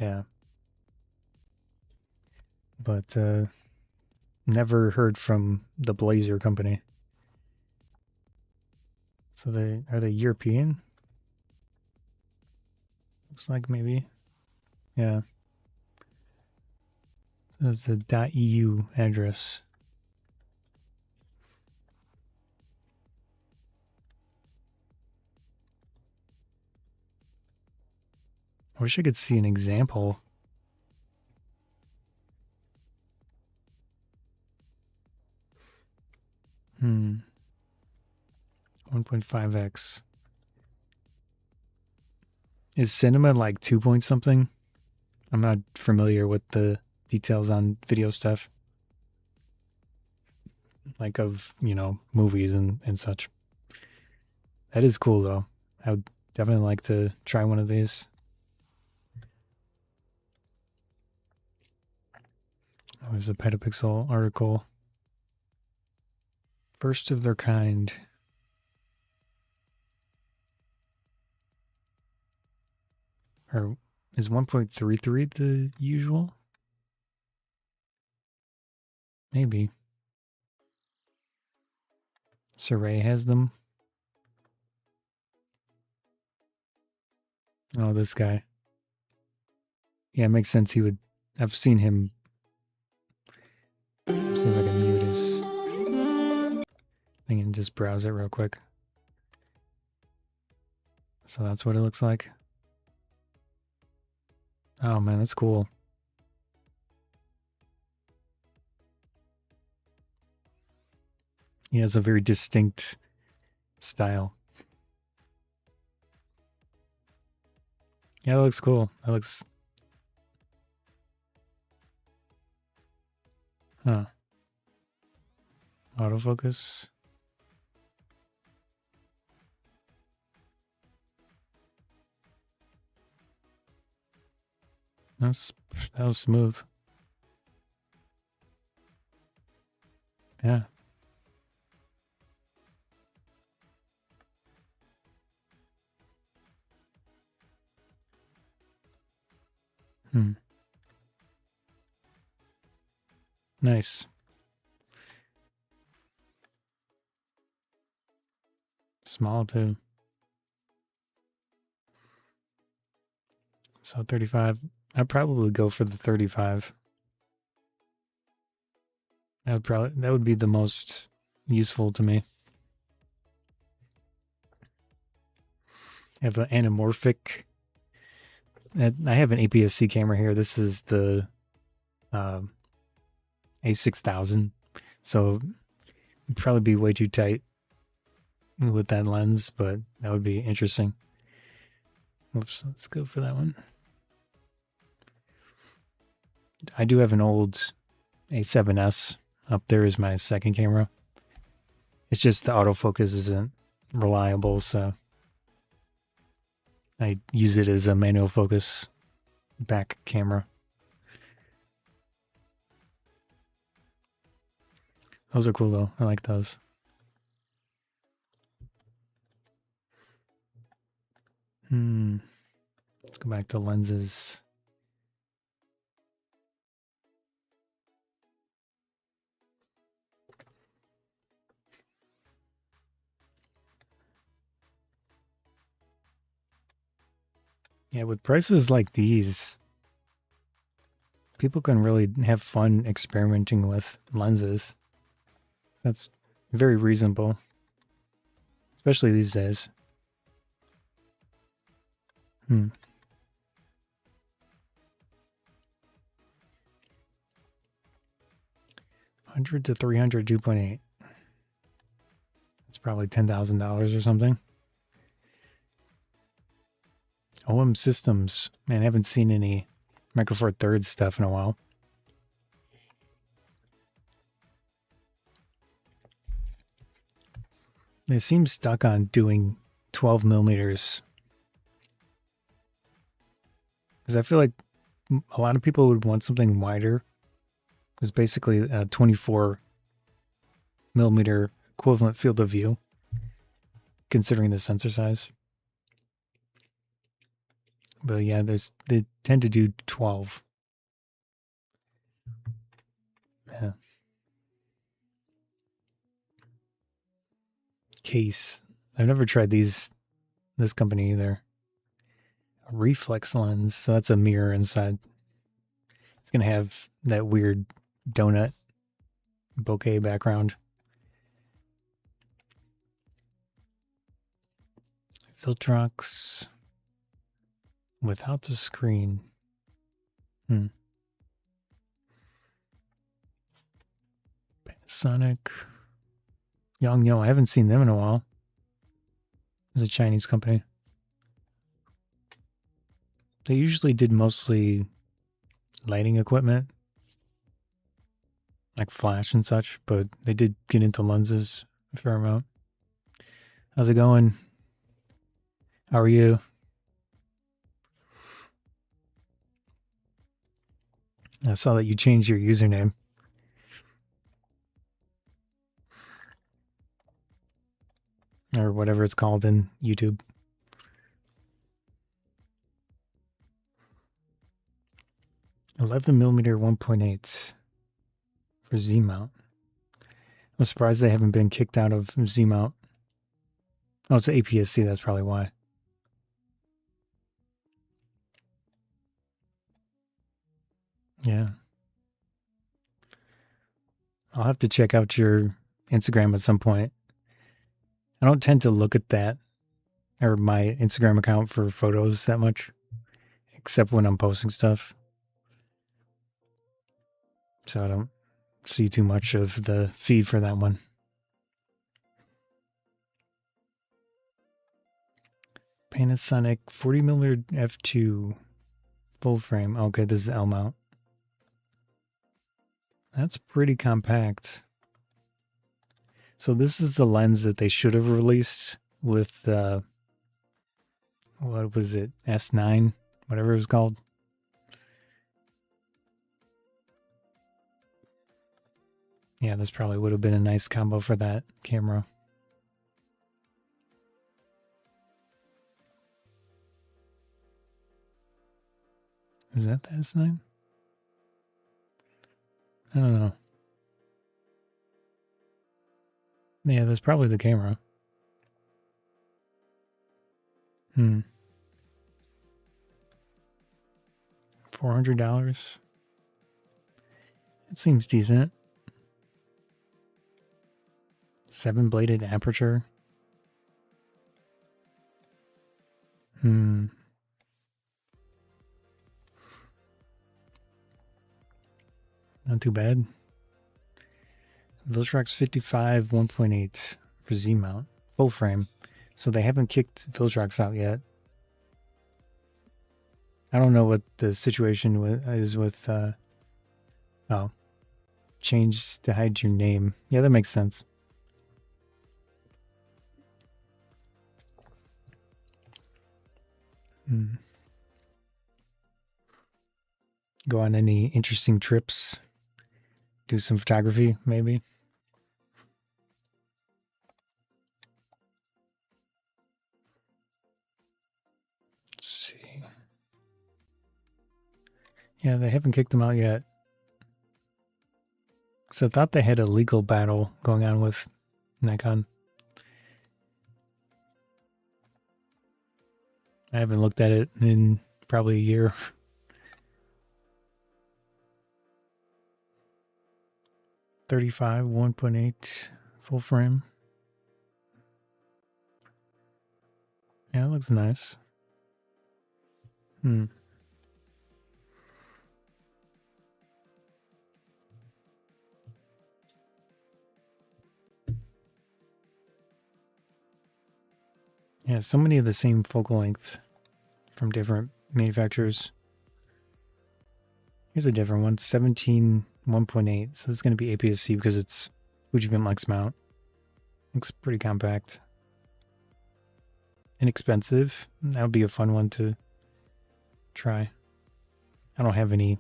Yeah. But never heard from the Blazer company. So are they European? Looks like maybe. Yeah. That's the .eu address. I wish I could see an example. Hmm. 1.5x. Is cinema like 2 point something? I'm not familiar with the details on video stuff. Like of, movies and such. That is cool though. I would definitely like to try one of these. Oh, there's a Petapixel article. First of their kind. Or is 1.33 the usual? Maybe. Sirui has them. Oh, this guy. Yeah, it makes sense. I've seen him. Let's see if I can mute his thing and just browse it real quick. So that's what it looks like. Oh man, that's cool. He has a very distinct style. Yeah, that looks cool. That looks... Huh. Autofocus. That was smooth. Yeah. Nice. Small too. So 35. I'd probably go for the 35. That would be the most useful to me. I have an anamorphic. I have an APS-C camera here. This is the A6000. So it'd probably be way too tight with that lens, but that would be interesting. Oops, let's go for that one. I do have an old A7S up there as my second camera. It's just the autofocus isn't reliable, so I use it as a manual focus back camera. Those are cool though. I like those. Let's go back to lenses. Yeah, with prices like these, people can really have fun experimenting with lenses. That's very reasonable, especially these days. 100 to 300 2.8. It's probably $10,000 or something. OM Systems. Man, I haven't seen any Micro Four Thirds stuff in a while. They seem stuck on doing 12 millimeters. Because I feel like a lot of people would want something wider. It's basically a 24 millimeter equivalent field of view, considering the sensor size. But yeah, they tend to do 12. Yeah. Case. I've never tried this company either. A reflex lens, so that's a mirror inside. It's gonna have that weird donut bokeh background. Filtrox without the screen. Panasonic. Yongnuo, I haven't seen them in a while. It's a Chinese company. They usually did mostly lighting equipment, like flash and such, but they did get into lenses a fair amount. How's it going? How are you? I saw that you changed your username. Or whatever it's called in YouTube. $11mm 1.8 for Z mount. I'm surprised they haven't been kicked out of Z mount. Oh, it's APS-C, that's probably why. Yeah. I'll have to check out your Instagram at some point. I don't tend to look at that or my Instagram account for photos that much, except when I'm posting stuff. So I don't see too much of the feed for that one. Panasonic 40mm f2 full frame. Okay, this is L mount. That's pretty compact. So this is the lens that they should have released with what was it? S9, whatever it was called. Yeah, this probably would have been a nice combo for that camera. Is that the S9? I don't know. Yeah, that's probably the camera. $400. It seems decent. 7-bladed aperture. Not too bad. Viltrox 55 1.8 for Z mount, full frame. So they haven't kicked Viltrox out yet. I don't know what the situation is with change to hide your name. Yeah, that makes sense. Go on any interesting trips? Do some photography, maybe? Let's see. Yeah, they haven't kicked him out yet. So I thought they had a legal battle going on with Nikon. I haven't looked at it in probably a year. $35 1.8 full frame. Yeah, it looks nice. Yeah, so many of the same focal length from different manufacturers. Here's a different one, 17 1.8. So this is going to be APS-C because it's Fujifilm X mount. Looks pretty compact. Inexpensive. That would be a fun one to try. I don't have any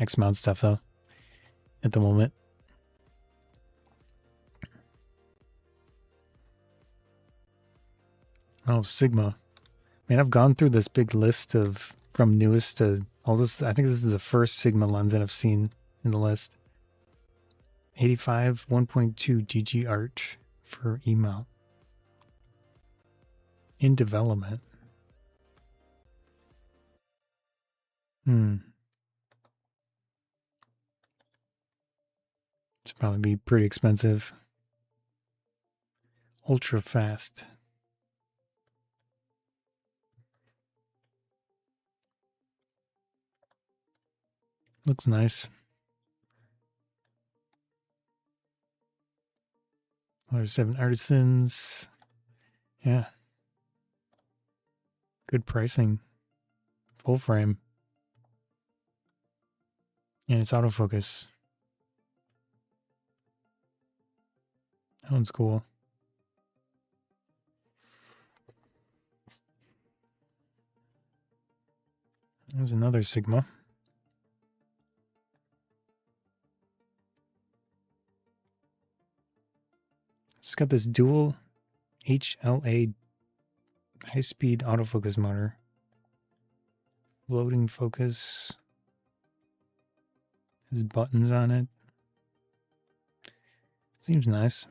X mount stuff though at the moment. Oh, Sigma. Man, I've gone through this big list of from newest to oldest. I think this is the first Sigma lens that I've seen in the list. 85 1.2 GG Arch for E-mount. In development. It's probably be pretty expensive. Ultra fast. Looks nice. There's 7 Artisans. Yeah. Good pricing. Full frame. And it's autofocus. That one's cool. There's another Sigma. It's got this dual HLA high-speed autofocus motor. Floating focus. There's buttons on it. Seems nice.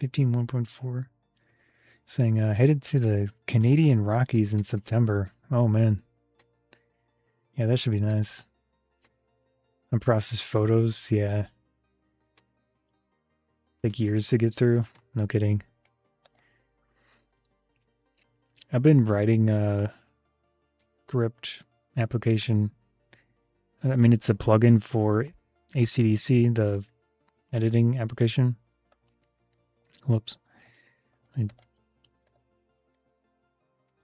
$15 1.4. Saying headed to the Canadian Rockies in September. Oh man. Yeah, that should be nice. Unprocessed photos, yeah. Take years to get through. No kidding. I've been writing a script application. I mean, it's a plugin for ACDC, the editing application. Whoops. Let me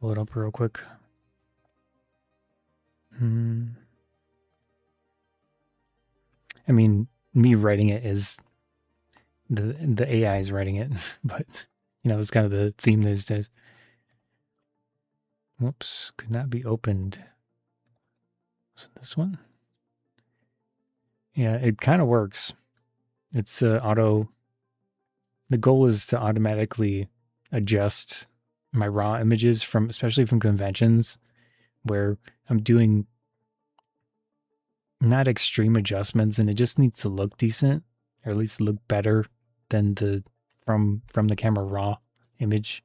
pull it up real quick. I mean, me writing it is the AI is writing it, but you know, it's kind of the theme these days. Whoops, could not be opened. Is it this one? Yeah, it kind of works. It's auto. The goal is to automatically adjust my raw images from, especially from conventions, where I'm doing not extreme adjustments and it just needs to look decent, or at least look better than the from the camera raw image.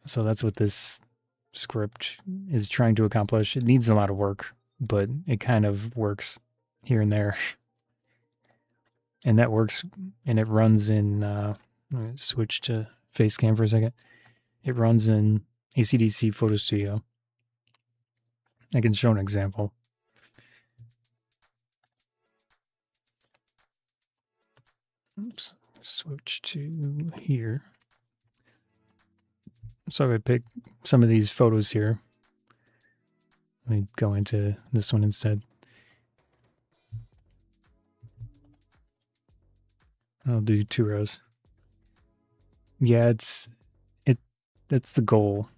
So that's what this script is trying to accomplish. It needs a lot of work, but it kind of works here and there. And that works, and it runs in, let me switch to Facecam for a second. It runs in ACDC Photo Studio. I can show an example. Oops, switch to here. So I pick some of these photos here. Let me go into this one instead. I'll do 2 rows. Yeah, that's the goal.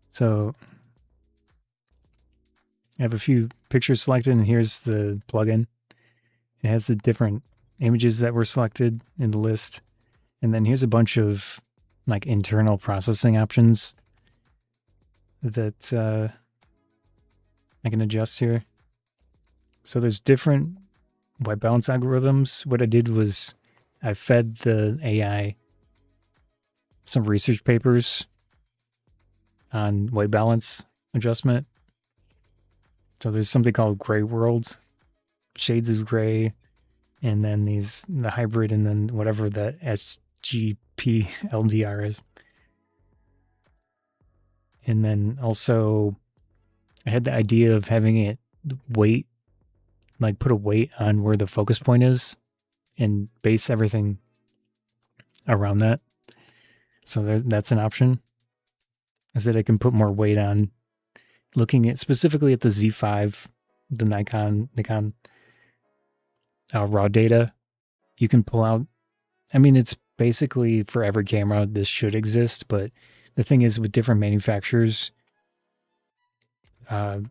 So I have a few pictures selected, and here's the plugin. It has the different images that were selected in the list. And then here's a bunch of like internal processing options that I can adjust here. So there's different white balance algorithms. What I did was I fed the AI some research papers on white balance adjustment. So there's something called gray world, shades of gray, and then the hybrid, and then whatever the SGP LDR is. And then also I had the idea of having it weight, like put a weight on where the focus point is and base everything around that. So that's an option, is that I can put more weight on looking at specifically at the Z5, the Nikon raw data. You can pull out, I mean, it's basically for every camera this should exist, but the thing is with different manufacturers, the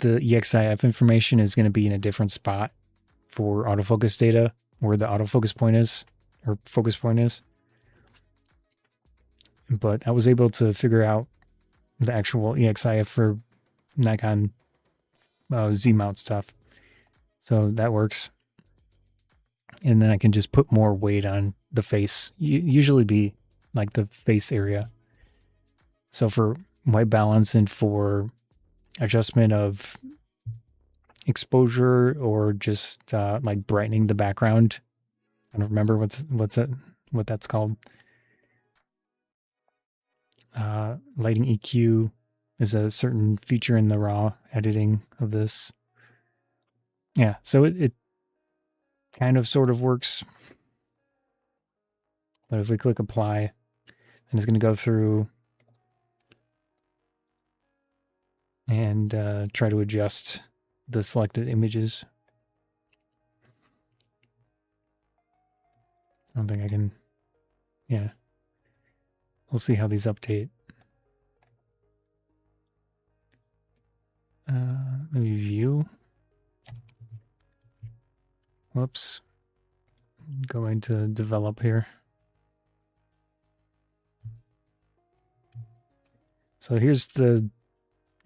EXIF information is going to be in a different spot for autofocus data, where the autofocus point is, or focus point is. But I was able to figure out the actual EXIF for Nikon Z mount stuff. So that works. And then I can just put more weight on the face, usually be like the face area. So for white balance and for adjustment of exposure, or just like brightening the background. I don't remember what that's called. Lighting EQ is a certain feature in the raw editing of this. Yeah, so it kind of sort of works. But if we click apply, then it's going to go through and try to adjust the selected images. I don't think I can, yeah. We'll see how these update. Maybe view. Whoops. Going to develop here. So here's the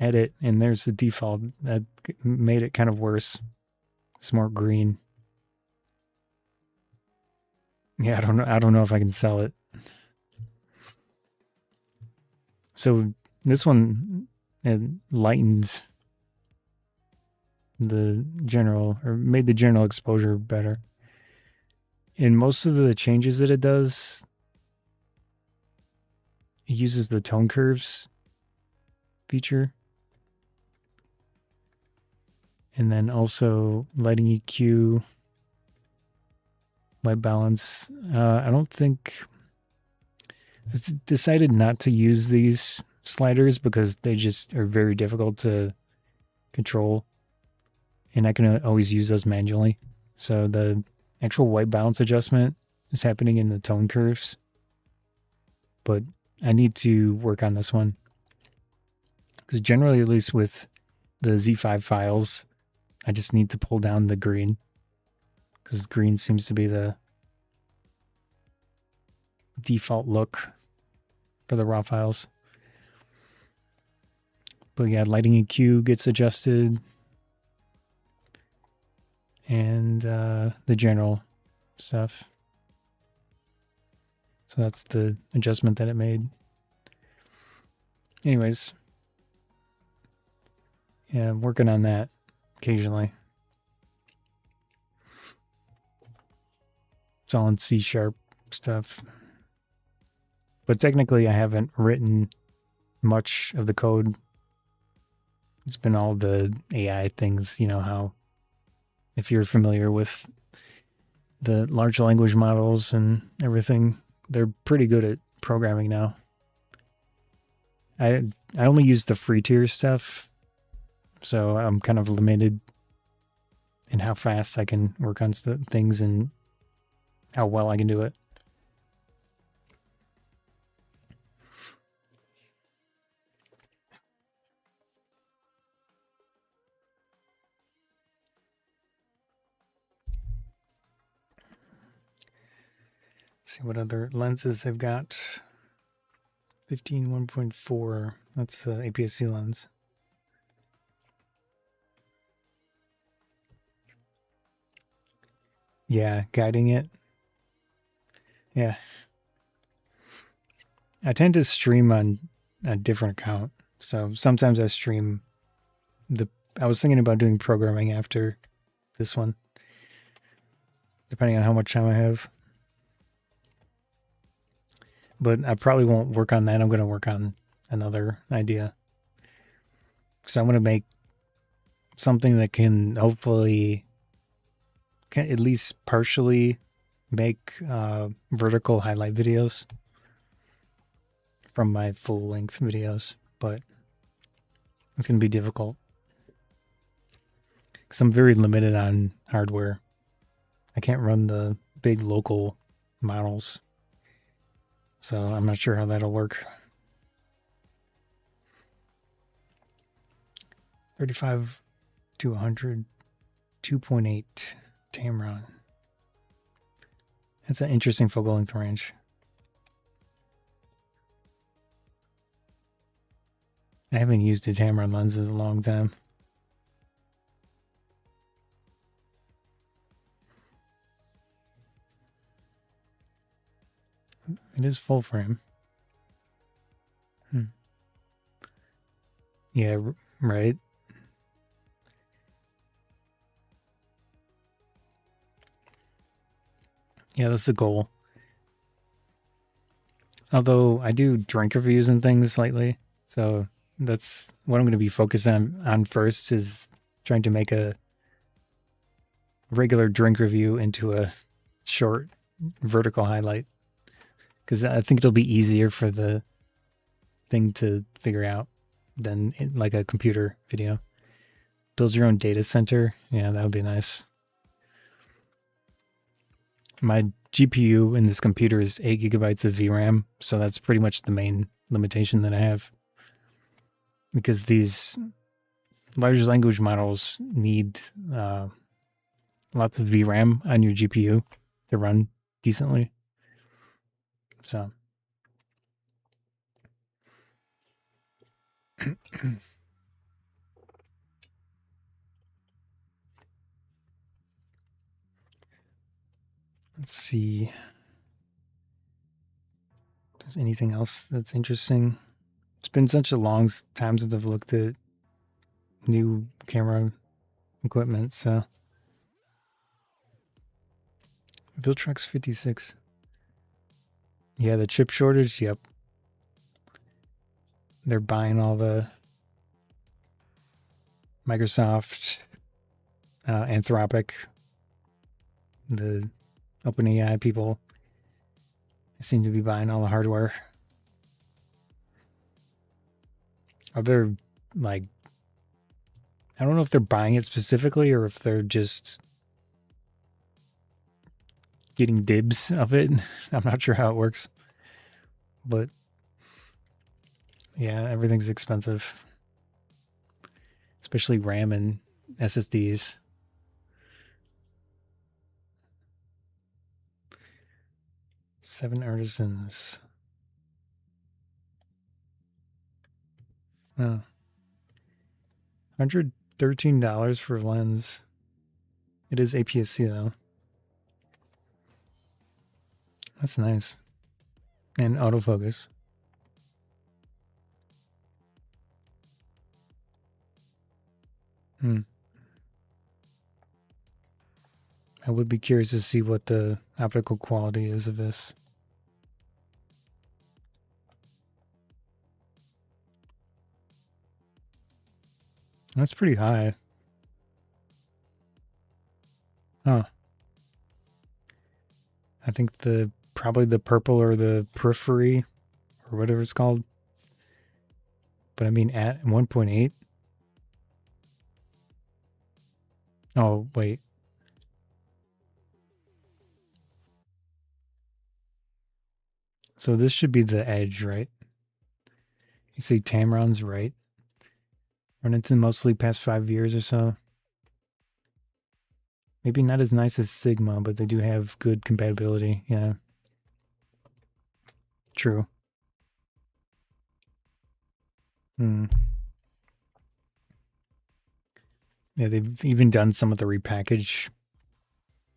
edit, and there's the default. That made it kind of worse. It's more green. Yeah, I don't know if I can sell it. So this one, it lightens the general, or made the general exposure better. In most of the changes that it does, it uses the tone curves feature. And then also lighting EQ, white balance. I don't think it's decided not to use these sliders because they just are very difficult to control, and I can always use those manually. So the actual white balance adjustment is happening in the tone curves, but I need to work on this one because generally, at least with the Z5 files, I just need to pull down the green, because green seems to be the default look for the raw files. But yeah, lighting EQ gets adjusted. and the general stuff. So that's the adjustment that it made. Anyways, yeah, I'm working on that occasionally. It's all in C# stuff. But technically, I haven't written much of the code. It's been all the AI things, you know, how if you're familiar with the large language models and everything, they're pretty good at programming now. I only use the free tier stuff, so I'm kind of limited in how fast I can work on things and how well I can do it. Let's see what other lenses they've got. 15 1.4. That's APS-C lens. Yeah, guiding it. Yeah. I tend to stream on a different account. So sometimes I stream I was thinking about doing programming after this one, depending on how much time I have. But I probably won't work on that. I'm going to work on another idea. Because I want to make something that can hopefully can at least partially make vertical highlight videos from my full length videos, but it's going to be difficult because I'm very limited on hardware. I can't run the big local models, so I'm not sure how that'll work. 35 to 100, 2.8 Tamron. That's an interesting focal length range. I haven't used a Tamron lens in a long time. It is full frame. Yeah, right. Yeah, that's the goal. Although I do drink reviews and things lately, so that's what I'm going to be focused on first is trying to make a regular drink review into a short vertical highlight because I think it'll be easier for the thing to figure out than like a computer video. Build your own data center. Yeah, that would be nice. My GPU in this computer is 8 gigabytes of VRAM, so that's pretty much the main limitation that I have. Because these large language models need lots of VRAM on your GPU to run decently. So, let's see. There's anything else that's interesting? It's been such a long time since I've looked at new camera equipment. So, Viltrox 56. Yeah, the chip shortage. Yep. They're buying all the Microsoft, Anthropic, the OpenAI people seem to be buying all the hardware. Are there like, I don't know if they're buying it specifically or if they're just getting dibs of it. I'm not sure how it works. But yeah, everything's expensive, especially RAM and SSDs. Seven Artisans. Oh. $113 for a lens. It is APS-C though. That's nice. And autofocus. I would be curious to see what the optical quality is of this. That's pretty high. Huh. I think probably the purple or the periphery or whatever it's called. But I mean at 1.8. Oh, wait. So this should be the edge, right? You say Tamron's right. Run into mostly past 5 years or so. Maybe not as nice as Sigma, but they do have good compatibility. Yeah. True. Hmm. Yeah, they've even done some of the repackage,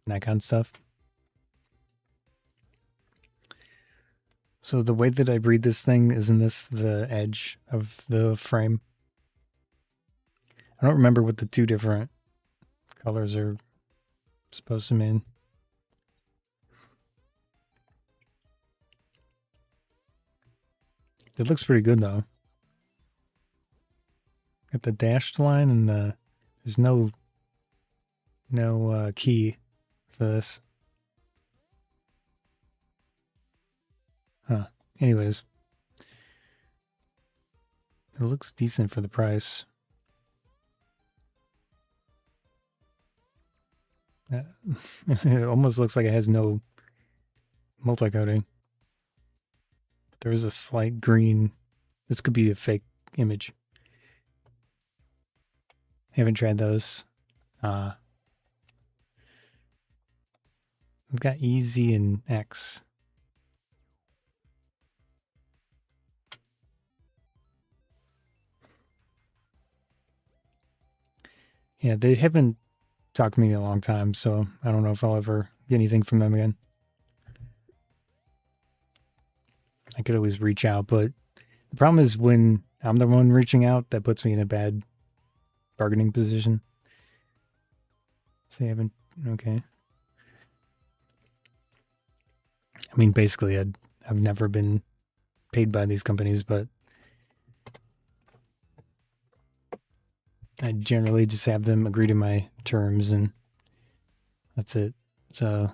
that kind of stuff. So the way that I read this thing, isn't this the edge of the frame? I don't remember what the two different colors are supposed to mean. It looks pretty good though. Got the dashed line and there's no key for this. Huh. Anyways, it looks decent for the price. It almost looks like it has no multi-coating. There is a slight green. This could be a fake image. Haven't tried those. We've got EZ and X. Yeah, they haven't talked to me in a long time, so I don't know if I'll ever get anything from them again. I could always reach out, but the problem is when I'm the one reaching out, that puts me in a bad bargaining position. So they haven't, okay. I mean, basically, I've never been paid by these companies, but I generally just have them agree to my terms and that's it. So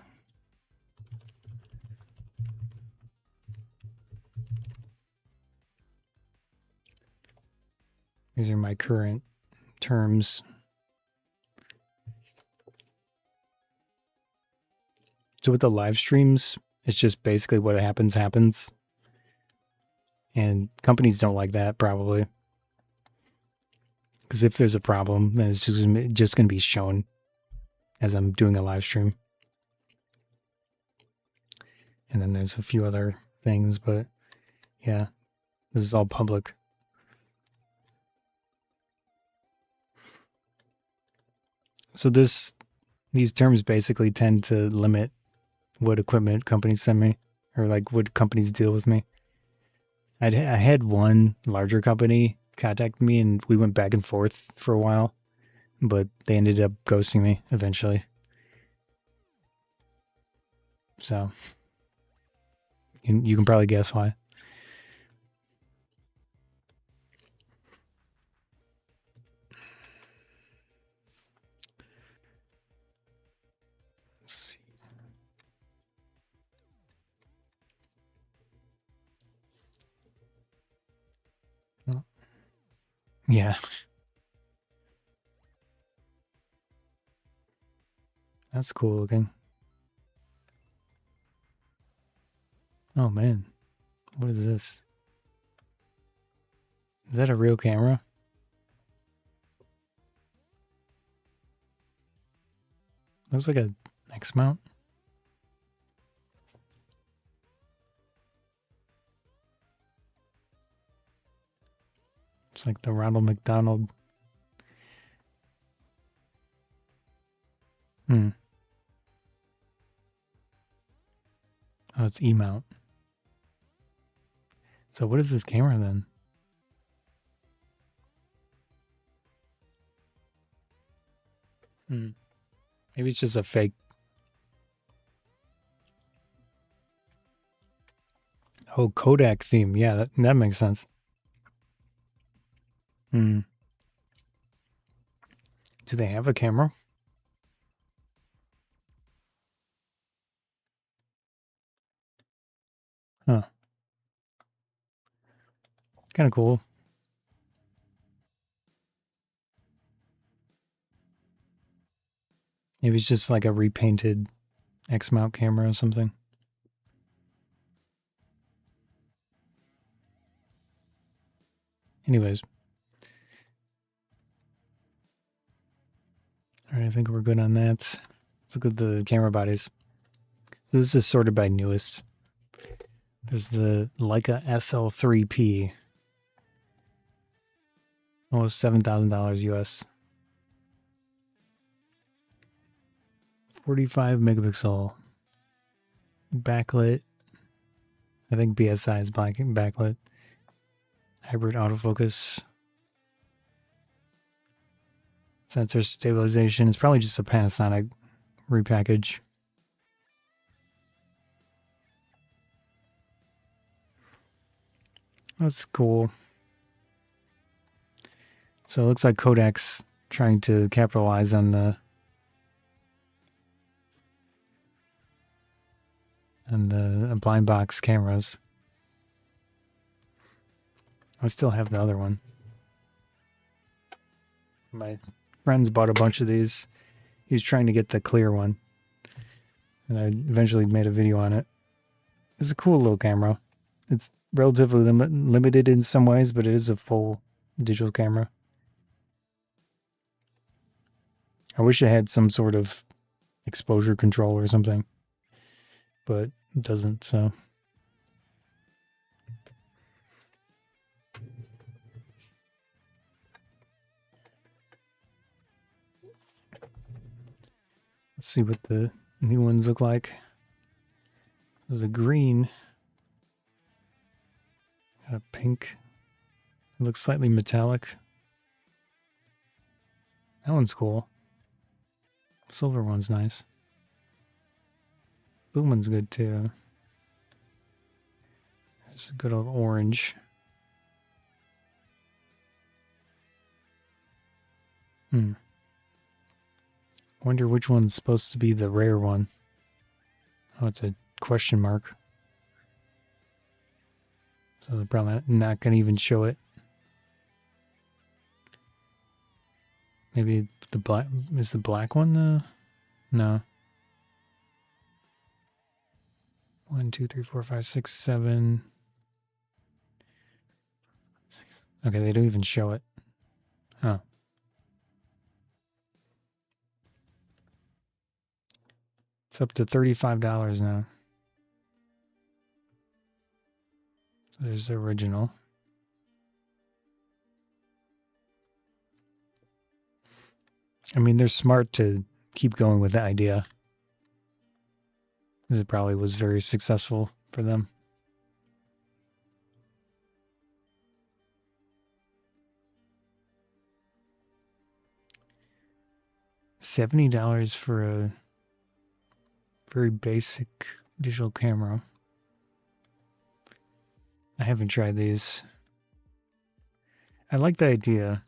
these are my current terms. So with the live streams, it's just basically what happens. And companies don't like that probably. Because if there's a problem, then it's just going to be shown as I'm doing a live stream. And then there's a few other things, but yeah, this is all public. So these terms basically tend to limit what equipment companies send me, or like what companies deal with me. I had one larger company contact me, and we went back and forth for a while, but they ended up ghosting me eventually. So you can probably guess why. Let's see. Oh, yeah, that's cool looking. Oh man, what is this? Is that a real camera? Looks like a X mount. It's like the Ronald McDonald. Hmm. Oh, it's E-mount. So what is this camera then? Hmm. Maybe it's just a fake. Oh, Kodak theme. Yeah, that makes sense. Hmm. Do they have a camera? Huh. Kind of cool. Maybe it's just like a repainted X-mount camera or something. Anyways. All right, I think we're good on that. Let's look at the camera bodies. So this is sorted by newest. There's the Leica SL3P. Almost $7,000 US. 45 megapixel backlit. I think BSI is backlit. Hybrid autofocus. Sensor stabilization. It's probably just a Panasonic repackage. That's cool. So it looks like Kodak's trying to capitalize on the blind box cameras. I still have the other one. My friends bought a bunch of these. He was trying to get the clear one, and I eventually made a video on it. It's a cool little camera. It's relatively limited in some ways, but it is a full digital camera. I wish it had some sort of exposure control or something, but it doesn't, so. Let's see what the new ones look like. There's a green. Got a pink. It looks slightly metallic. That one's cool. Silver one's nice. Blue one's good too. There's a good old orange. I wonder which one's supposed to be the rare one. Oh, it's a question mark. So they're probably not going to even show it. Maybe the black, is the black one the, no. 1, 2, 3, 4, 5, 6, 7. Okay, they don't even show it. Huh. It's up to $35 now. So there's the original. I mean, they're smart to keep going with the idea. It probably was very successful for them. $70 for a very basic digital camera. I haven't tried these. I like the idea.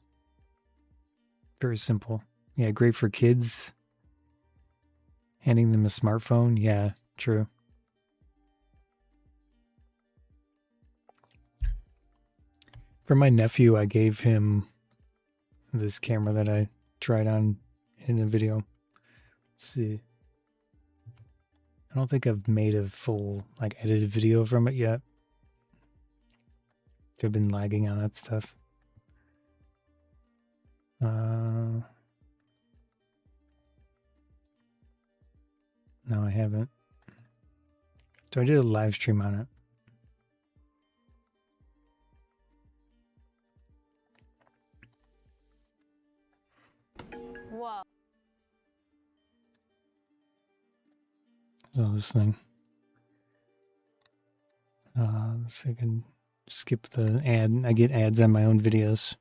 Very simple. Yeah, great for kids. Handing them a smartphone. Yeah, true. For my nephew, I gave him this camera that I tried on in the video. Let's see. I don't think I've made a full, like, edited video from it yet. I've been lagging on that stuff. No, I haven't. So I did a live stream on it. Whoa. So this thing. So I can skip the ad. I get ads on my own videos.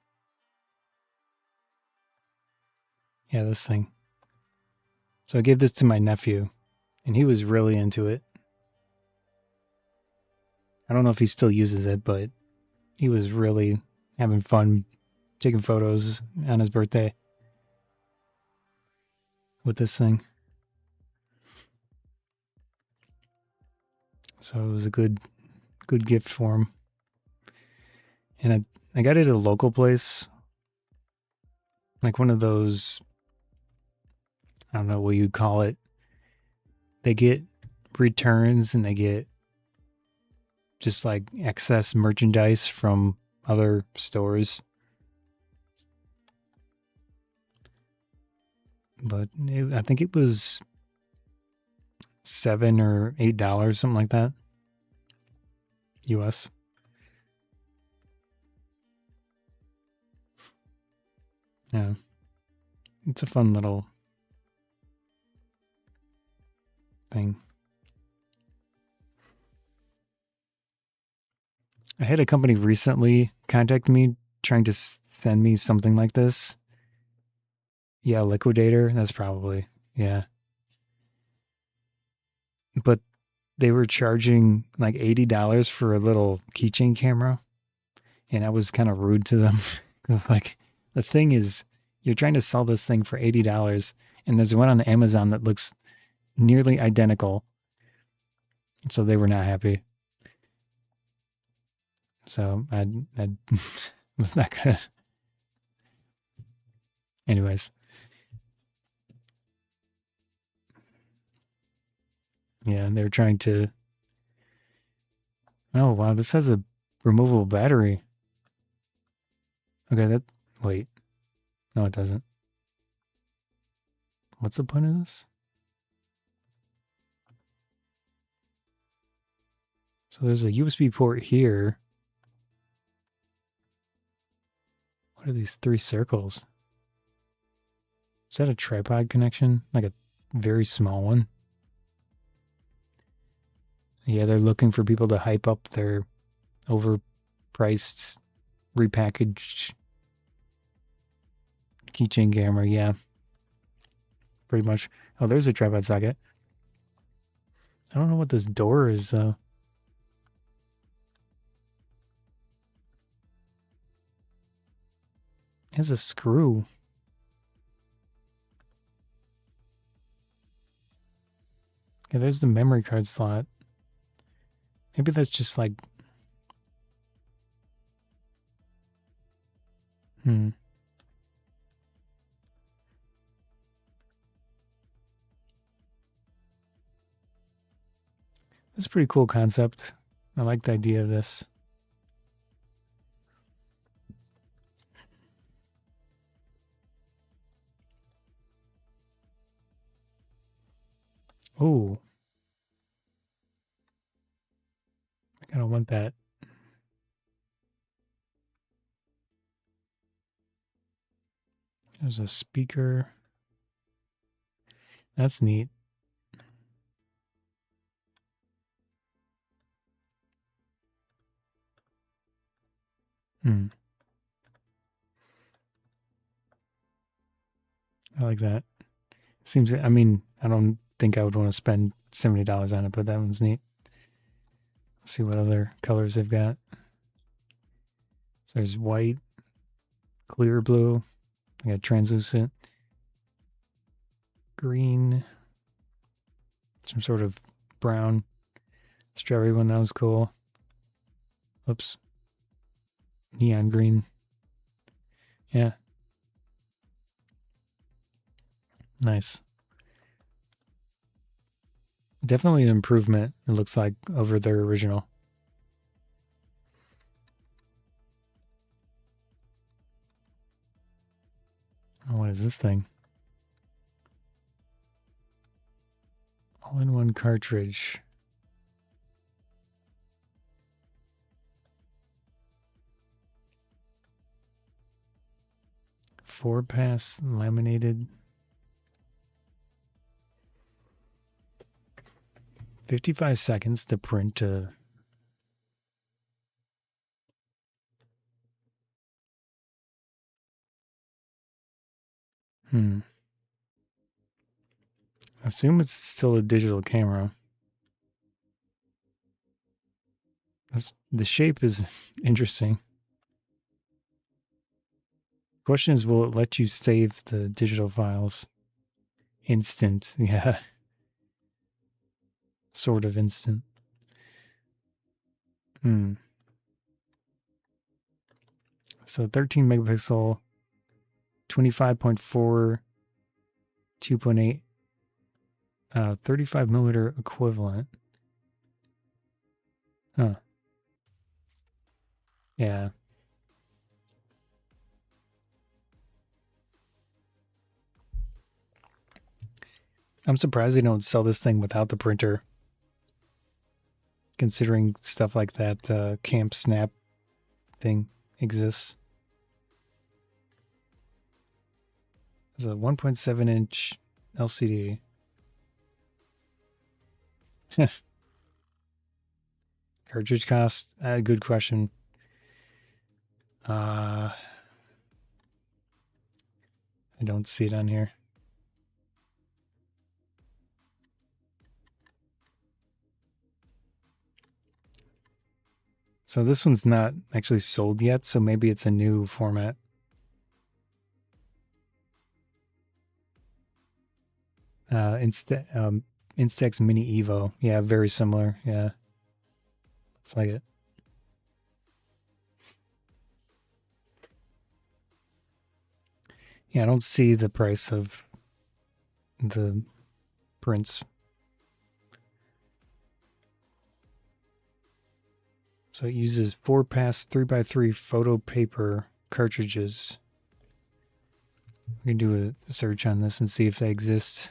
Yeah, this thing. So I gave this to my nephew, and he was really into it. I don't know if he still uses it, but he was really having fun taking photos on his birthday with this thing. So it was a good gift for him. And I got it at a local place, like one of those, I don't know what you'd call it. They get returns and they get just like excess merchandise from other stores. But I think it was $7 or $8, something like that. US. Yeah. It's a fun little thing. I had a company recently contact me trying to send me something like this. Yeah, Liquidator. That's probably, yeah. But they were charging like $80 for a little keychain camera. And I was kind of rude to them. Because, like, the thing is, you're trying to sell this thing for $80, and there's one on Amazon that looks nearly identical. So they were not happy. So I was not gonna. Anyways, yeah, they're trying to. Oh wow, this has a removable battery. Okay, that. Wait, no, it doesn't. What's the point of this? So there's a USB port here. What are these 3 circles? Is that a tripod connection? Like a very small one? Yeah, they're looking for people to hype up their overpriced, repackaged keychain camera. Yeah, pretty much. Oh, there's a tripod socket. I don't know what this door is, though. It has a screw. Okay, there's the memory card slot. Maybe that's just like... That's a pretty cool concept. I like the idea of this. Oh. I kind of want that. There's a speaker. That's neat. I like that. Seems, I mean, I don't think I would want to spend $70 on it, but that one's neat. Let's see what other colors they've got. So there's white, clear blue, I got translucent, green, some sort of brown, strawberry one, that was cool. Oops. Neon green. Yeah. Nice. Definitely an improvement, it looks like, over their original. Oh, what is this thing? All-in-one cartridge. 4-pass laminated. 55 seconds to print a... I assume it's still a digital camera. The shape is interesting. Question is, will it let you save the digital files? Instant, yeah. Sort of instant. So 13 megapixel, 25.4, 2.8, 35 millimeter equivalent. Huh. Yeah. I'm surprised they don't sell this thing without the printer. Considering stuff like that Camp Snap thing exists. It's a 1.7 inch LCD. Cartridge cost? Good question. I don't see it on here. So this one's not actually sold yet, so maybe it's a new format. Instax Mini Evo. Yeah, very similar. Yeah. Looks like it. Yeah, I don't see the price of the prints. So it uses 4-pass 3x3 photo paper cartridges. We can do a search on this and see if they exist.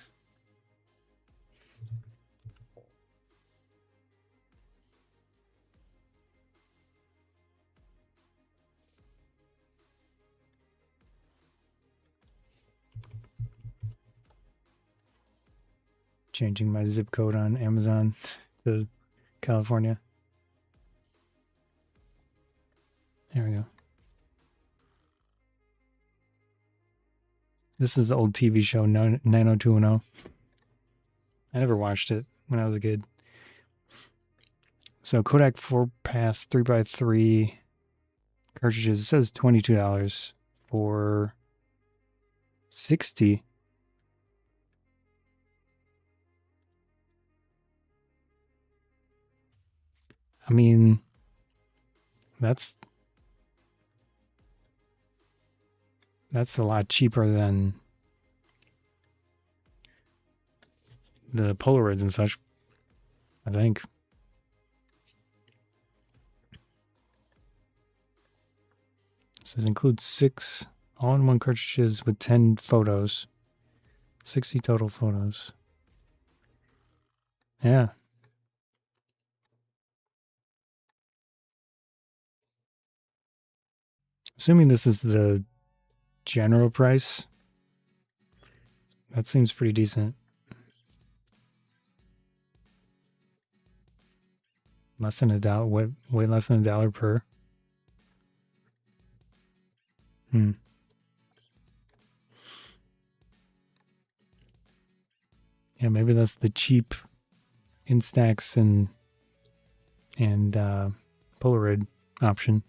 Changing my zip code on Amazon to California. There we go. This is the old TV show 90210. I never watched it when I was a kid. So Kodak 4-pass 3x3 cartridges. It says $22 for 60. I mean, that's a lot cheaper than the Polaroids and such, I think. It says includes 6 all-in-one cartridges with 10 photos. 60 total photos. Yeah. Assuming this is the general price, that seems pretty decent. Less than $1, way less than $1 per. Yeah, maybe that's the cheap Instax and Polaroid option.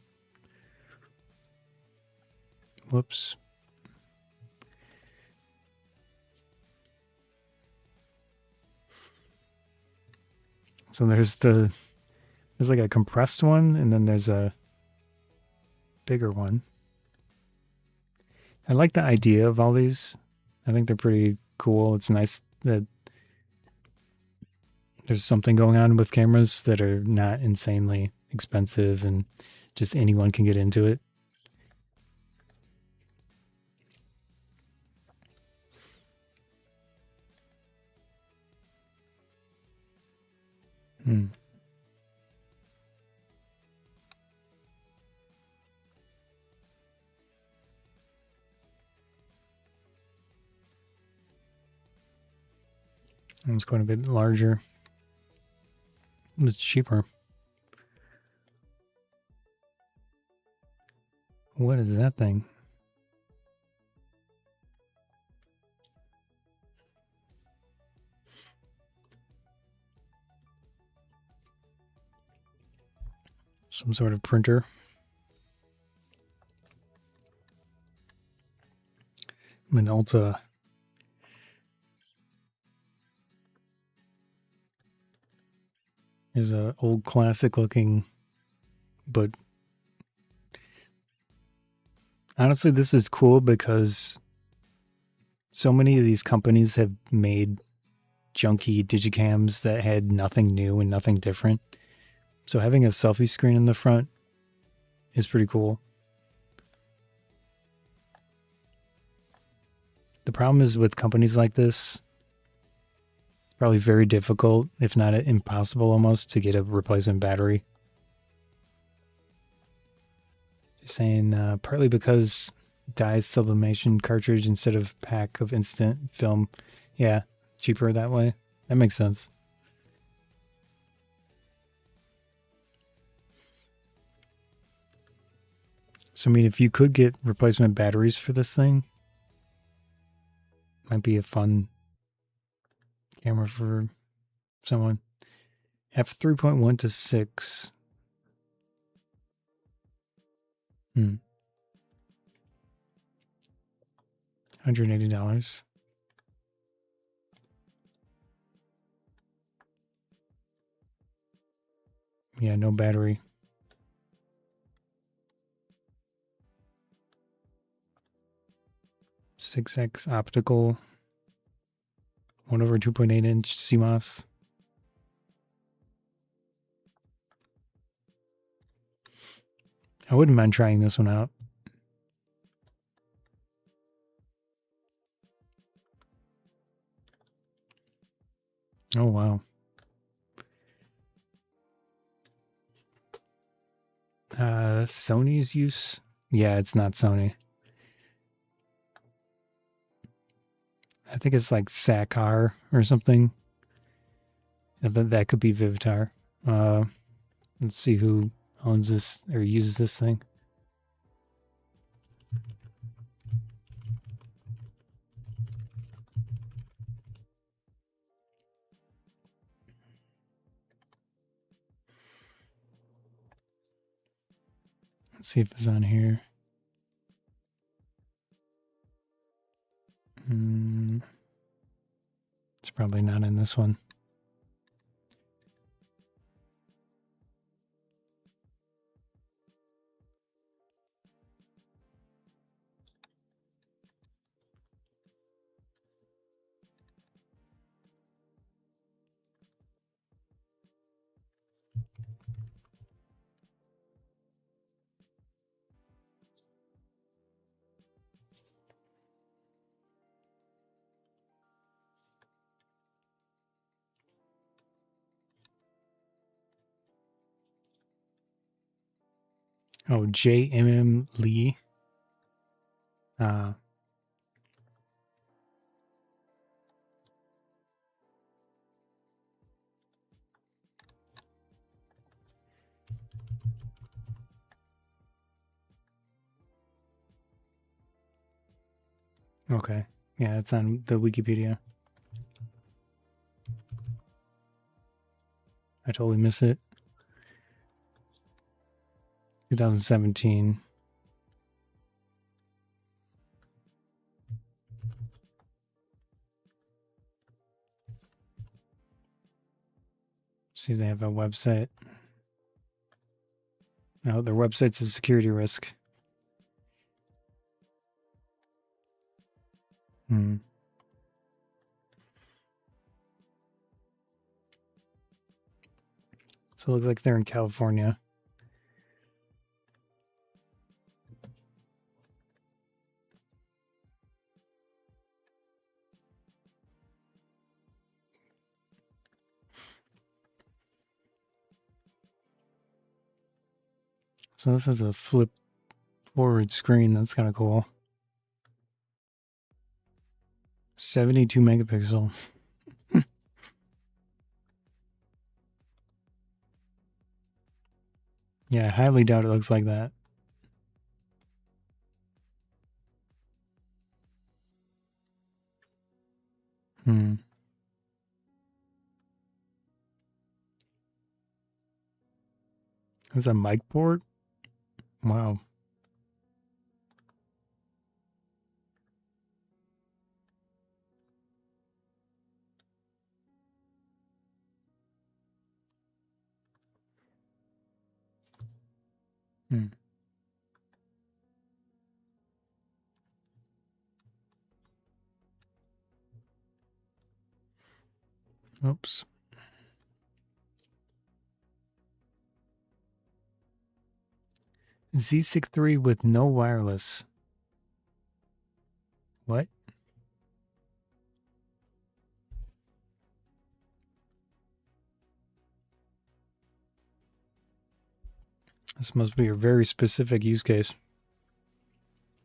Whoops. So there's like a compressed one, and then there's a bigger one. I like the idea of all these. I think they're pretty cool. It's nice that there's something going on with cameras that are not insanely expensive and just anyone can get into it. It's quite a bit larger. It's cheaper. What is that thing? Some sort of printer. Minolta. Is a old classic looking, but honestly, this is cool because so many of these companies have made junky digicams that had nothing new and nothing different. So having a selfie screen in the front is pretty cool. The problem is with companies like this, it's probably very difficult, if not impossible almost, to get a replacement battery. Just saying, partly because dyes sublimation cartridge instead of pack of instant film. Yeah, cheaper that way. That makes sense. So, I mean, if you could get replacement batteries for this thing, might be a fun camera for someone. F3.1 to 6. $180. Yeah, no battery. 6x optical. 1/2.8" CMOS. I wouldn't mind trying this one out. Oh, wow. Sony's use? Yeah, it's not Sony. I think it's like Sakar or something. That could be Vivitar. Let's see who owns this or uses this thing. Let's see if it's on here. It's probably not in this one. Oh, JMM Lee. Okay. Yeah, it's on the Wikipedia. I totally miss it. 2017. See, they have a website. No, their website's a security risk. So it looks like they're in California. So this has a flip forward screen. That's kind of cool. 72 megapixel. Yeah, I highly doubt it looks like that. Hmm. Is a mic port? Wow. Hmm. Oops. Z6 III with no wireless. What? This must be a very specific use case.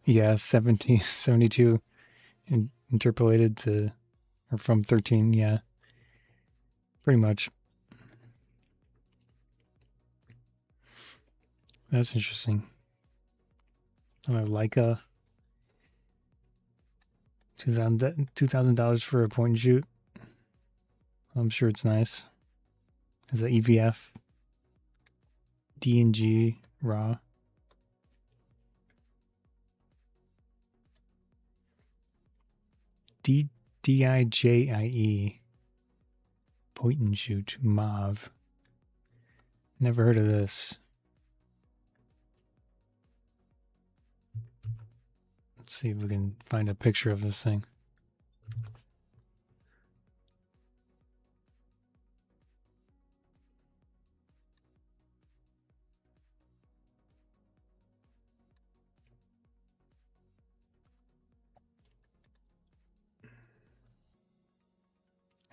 Yeah, 72 interpolated to, or from 13, yeah. Pretty much. That's interesting. Leica, $2,000 for a point and shoot. I'm sure it's nice. Is that EVF? D&G RAW. DIJIE. Point and shoot. MAV. Never heard of this. Let's see if we can find a picture of this thing.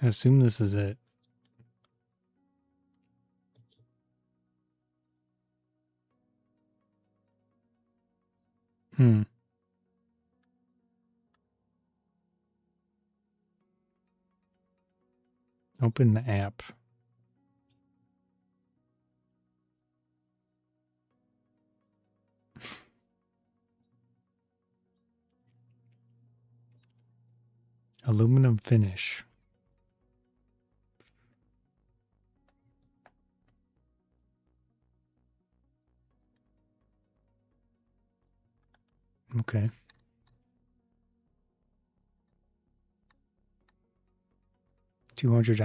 I assume this is it. Hmm. Open the app. Aluminum finish. Okay. $200.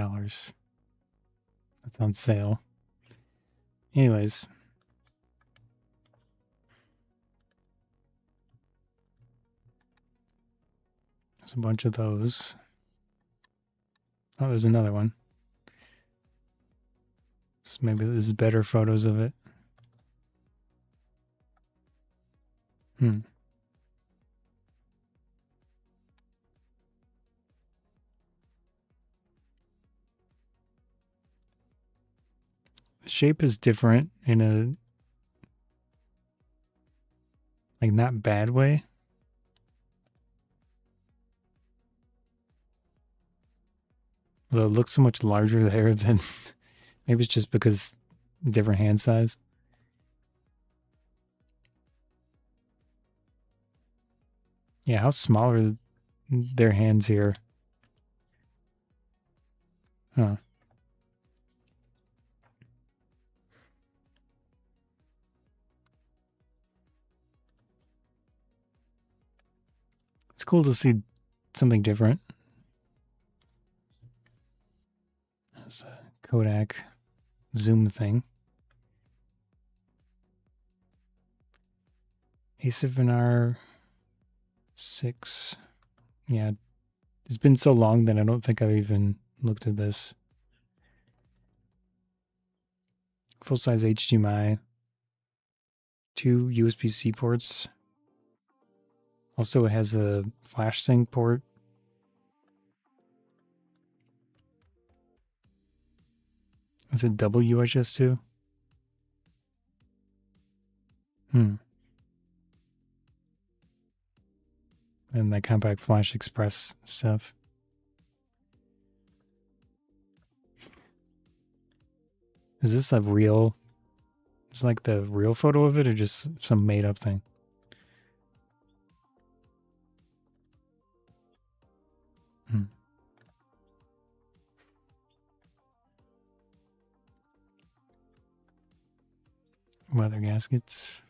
That's on sale. Anyways. There's a bunch of those. Oh, there's another one. So maybe this is better photos of it. Hmm. The shape is different in a like not bad way. Though it looks so much larger there than maybe it's just because different hand size. Yeah, how small are their hands here? Huh. It's cool to see something different. There's a Kodak zoom thing. A7R 6. Yeah, it's been so long that I don't think I've even looked at this. Full size HDMI. 2 USB-C ports. Also, it has a flash sync port. Is it double UHS too? Hmm. And that compact flash express stuff. Is this a real It's like the real photo of it or just some made up thing? Hmm. Leather gaskets.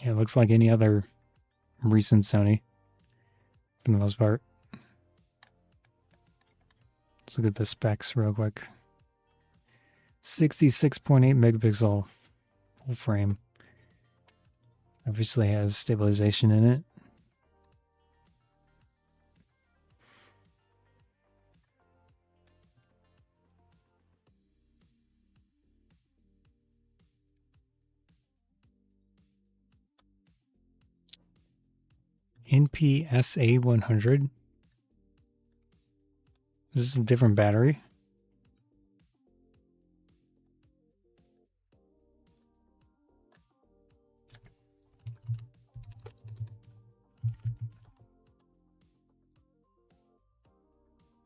Yeah, it looks like any other recent Sony for the most part. Let's look at the specs real quick. 66.8 megapixel full frame. Obviously has stabilization in it. NPSA 100. This is a different battery.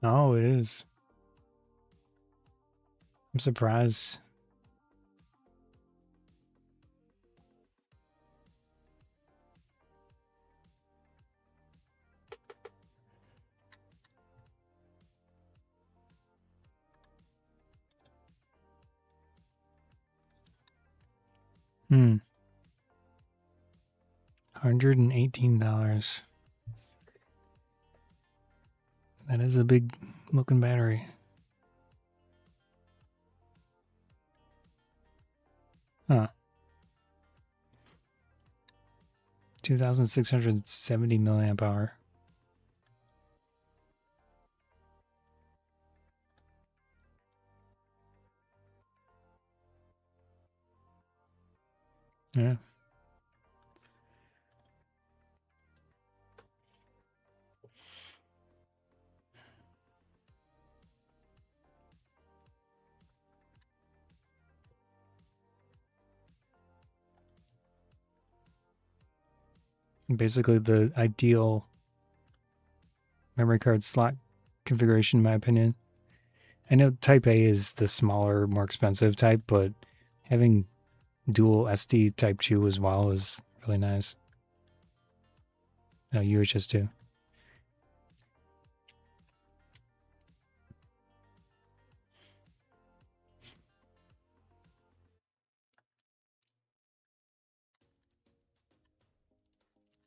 Oh, it is. I'm surprised. $118. That is a big looking battery. Huh. 2,670 milliamp hour. Yeah. Basically the ideal memory card slot configuration, in my opinion. I know Type A is the smaller, more expensive type, but having dual SD Type 2 as well is really nice. No, UHS 2.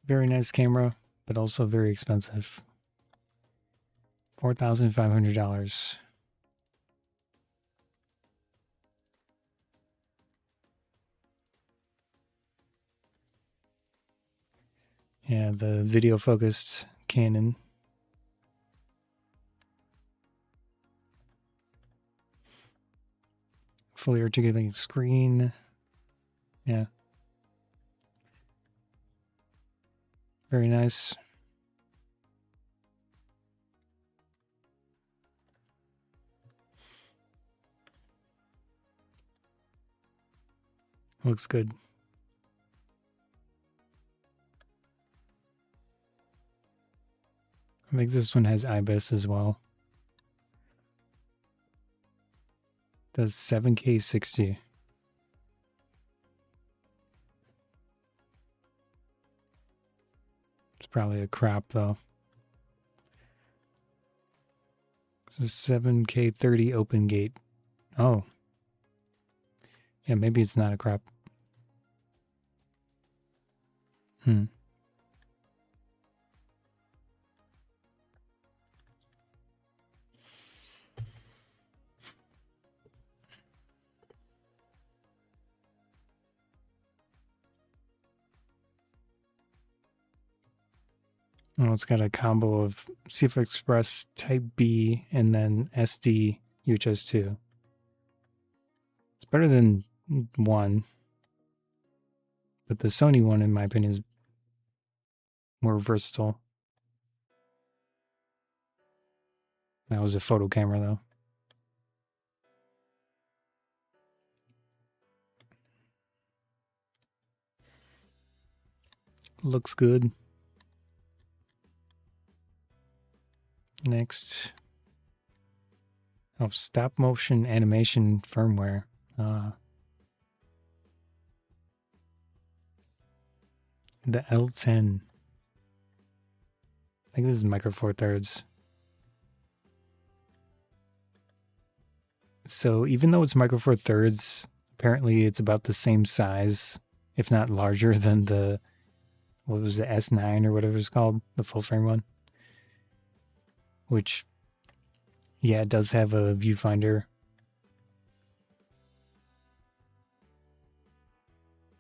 Very nice camera, but also very expensive. $4,500. Yeah, the video focused Canon. Fully articulating screen. Yeah. Very nice. Looks good. I think this one has IBIS as well. Does 7K 60. It's probably a crop though. This is 7K 30 open gate. Oh. Yeah, maybe it's not a crop. Hmm. Oh, it's got a combo of CF Express Type B and then SD UHS 2. It's better than one, but the Sony one, in my opinion, is more versatile. That was a photo camera, though. Looks good. Next. Oh, stop motion animation firmware. The L10. I think this is Micro Four Thirds. So even though it's Micro Four Thirds, apparently it's about the same size, if not larger than the, what was the S9 or whatever it's called, the full frame one. Which, yeah, it does have a viewfinder.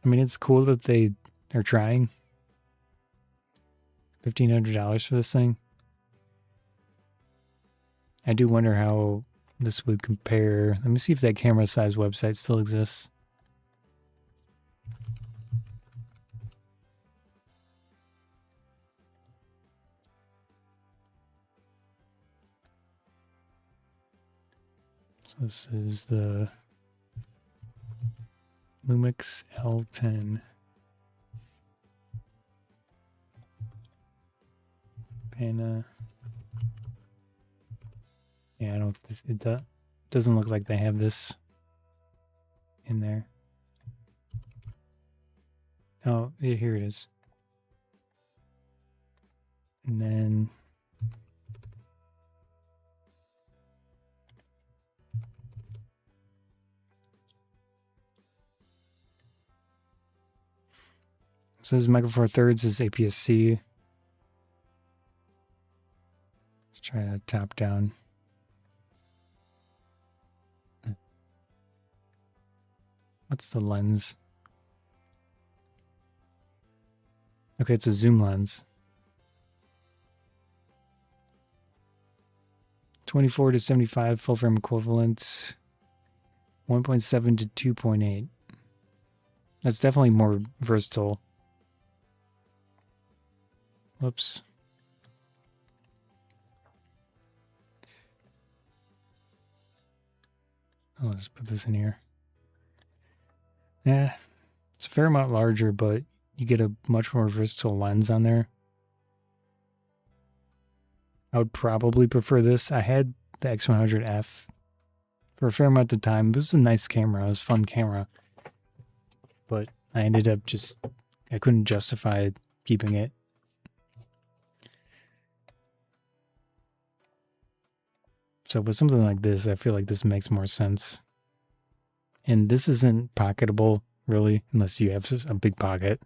I mean, it's cool that they are trying. $1,500 for this thing. I do wonder how this would compare. Let me see if that camera size website still exists. So this is the Lumix L10. Pana. Yeah, I don't. It doesn't look like they have this in there. Oh, here it is. And then so this is Micro Four Thirds, is APS-C. Let's try to top down. What's the lens? Okay, it's a zoom lens. 24 to 75 full frame equivalent. 1.7 to 2.8. That's definitely more versatile. Whoops. Oh, let's put this in here. Yeah, it's a fair amount larger, but you get a much more versatile lens on there. I would probably prefer this. I had the X100F for a fair amount of time. This is a nice camera. It was a fun camera. But I ended up I couldn't justify keeping it. So with something like this, I feel like this makes more sense. And this isn't pocketable, really, unless you have a big pocket.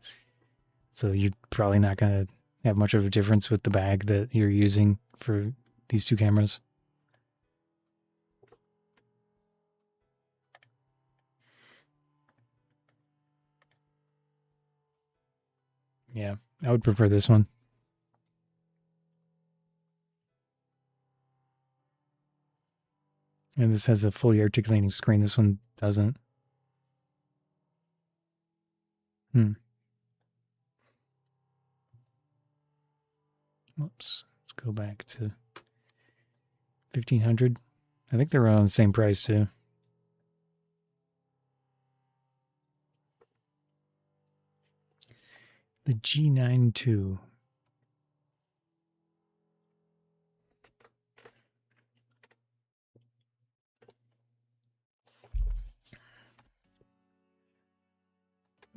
So you're probably not going to have much of a difference with the bag that you're using for these two cameras. Yeah, I would prefer this one. And this has a fully articulating screen. This one doesn't. Whoops. Let's go back to 1,500. I think they're around the same price too. The G9 II.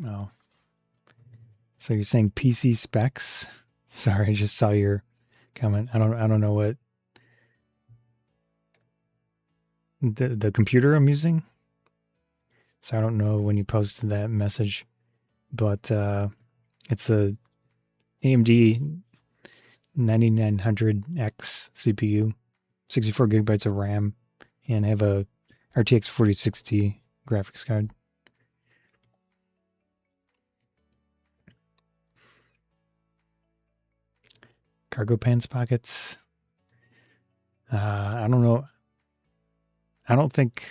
Oh. So you're saying PC specs? Sorry, I just saw your comment. I don't know what the computer I'm using. So I don't know when you posted that message, but it's a AMD 9900X CPU, 64 gigabytes of RAM, and I have a RTX 4060 graphics card. Cargo pants pockets. I don't know. I don't think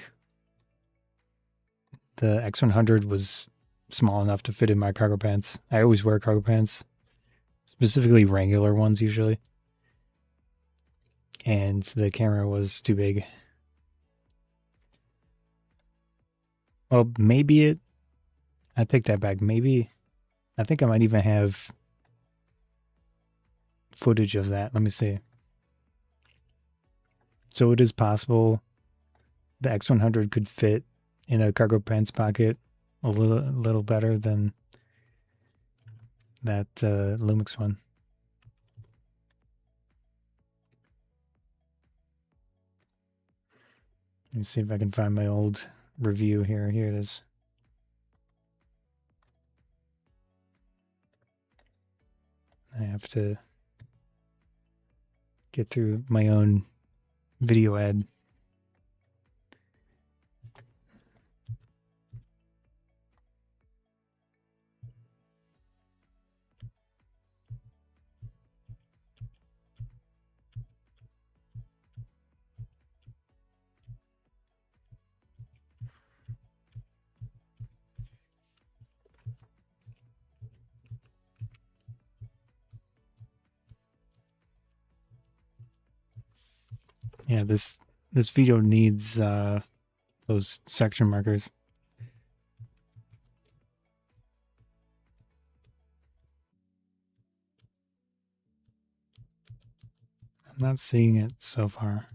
the X100 was small enough to fit in my cargo pants. I always wear cargo pants, specifically Wrangler ones usually. And the camera was too big. Well, maybe I take that back. Maybe, I think I might even have footage of that. Let me see. So it is possible the X100 could fit in a cargo pants pocket a little better than that Lumix one. Let me see if I can find my old review here. Here it is. I have to get through my own video ad. Yeah, this video needs those section markers. I'm not seeing it so far.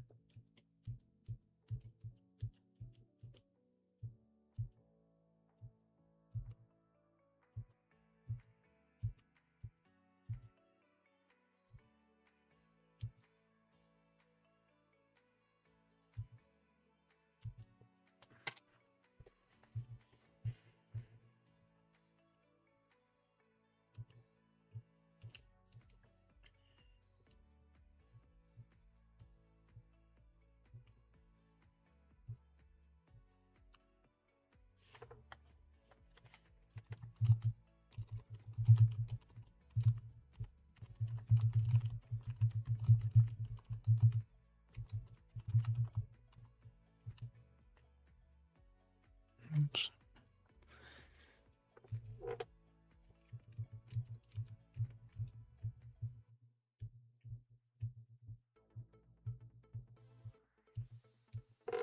Oops.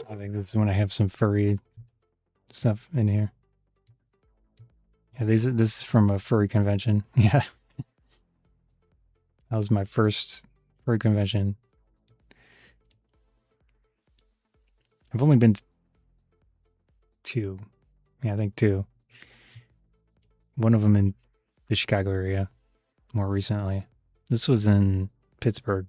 I think this is when I have some furry stuff in here. Yeah, this is from a furry convention. Yeah. That was my first furry convention. I've only been to 2. Yeah, I think 2. One of them in the Chicago area more recently. This was in Pittsburgh.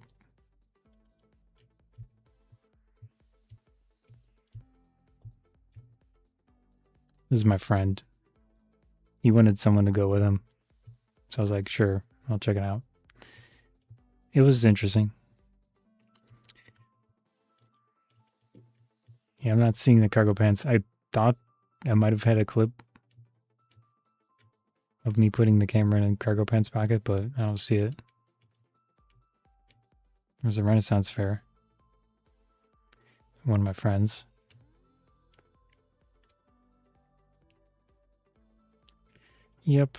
This is my friend. He wanted someone to go with him. So I was like, sure, I'll check it out. It was interesting. Yeah, I'm not seeing the cargo pants. I thought I might have had a clip of me putting the camera in a cargo pants pocket, but I don't see it. There's a Renaissance fair. One of my friends. Yep.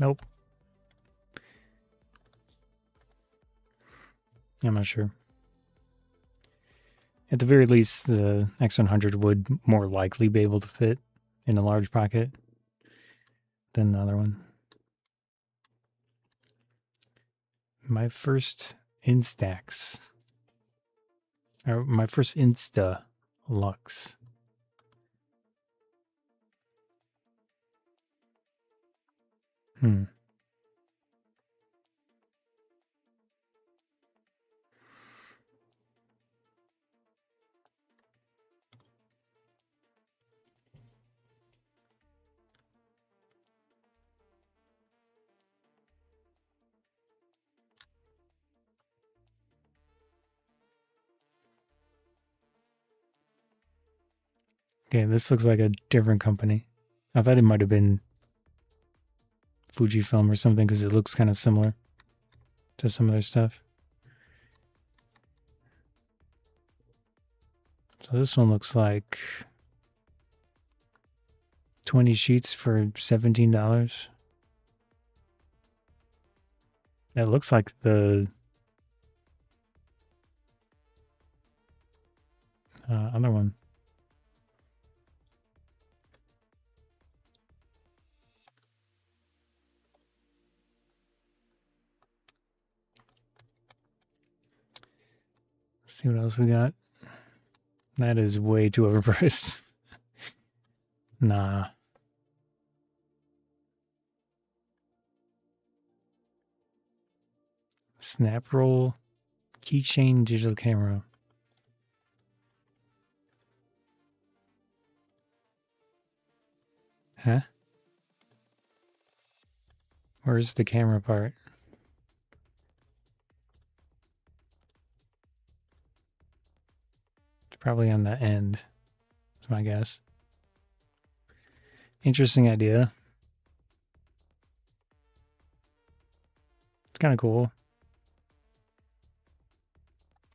Nope. I'm not sure. At the very least, the X100 would more likely be able to fit in a large pocket than the other one. My first Instax. Or my first Insta Lux. Okay, this looks like a different company. I thought it might have been Fujifilm or something because it looks kind of similar to some of their stuff. So this one looks like 20 sheets for $17. It looks like the other one. Let's see what else we got. That is way too overpriced. Nah. Snap roll keychain digital camera. Huh? Where's the camera part? It's probably on the end. That's my guess. Interesting idea. It's kind of cool.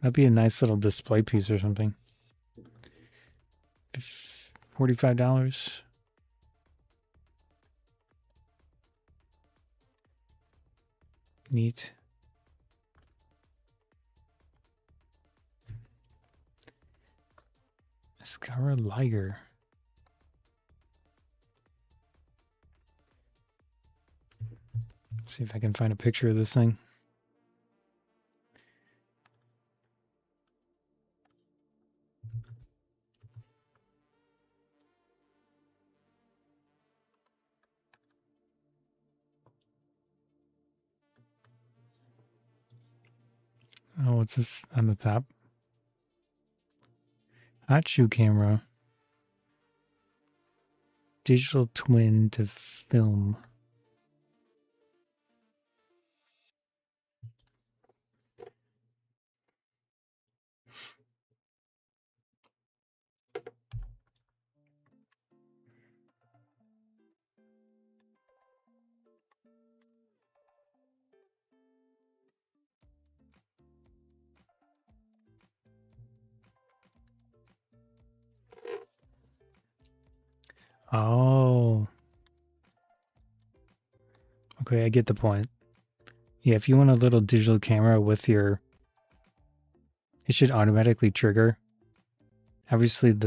That'd be a nice little display piece or something. $45. Neat. Scara Liger. See if I can find a picture of this thing. Oh, what's this on the top? Hot shoe camera. Digital twin to film. Oh. Okay, I get the point. Yeah, if you want a little digital camera with your... It should automatically trigger. Obviously, it's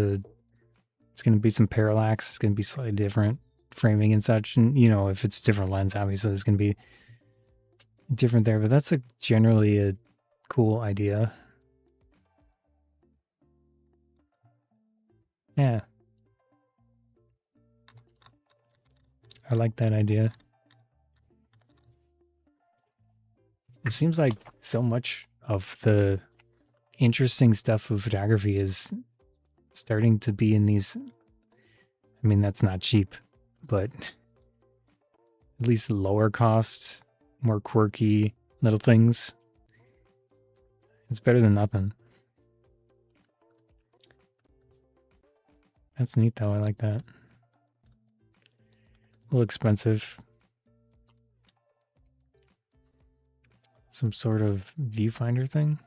going to be some parallax. It's going to be slightly different framing and such. And, you know, if it's different lens, obviously it's going to be different there. But that's generally a cool idea. Yeah. I like that idea. It seems like so much of the interesting stuff of photography is starting to be in these... I mean, that's not cheap, but at least lower costs, more quirky little things. It's better than nothing. That's neat, though. I like that. A little expensive. Some sort of viewfinder thing.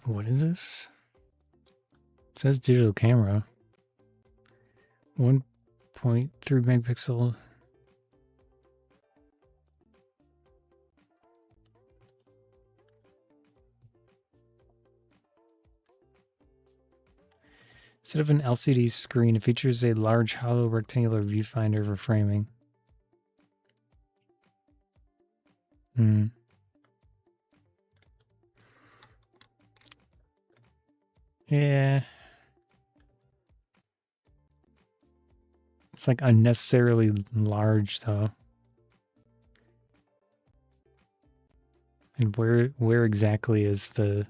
What is this? It says digital camera. 1.3 megapixel. Instead of an LCD screen, it features a large hollow rectangular viewfinder for framing. Yeah. It's like unnecessarily large, though. And where exactly is the...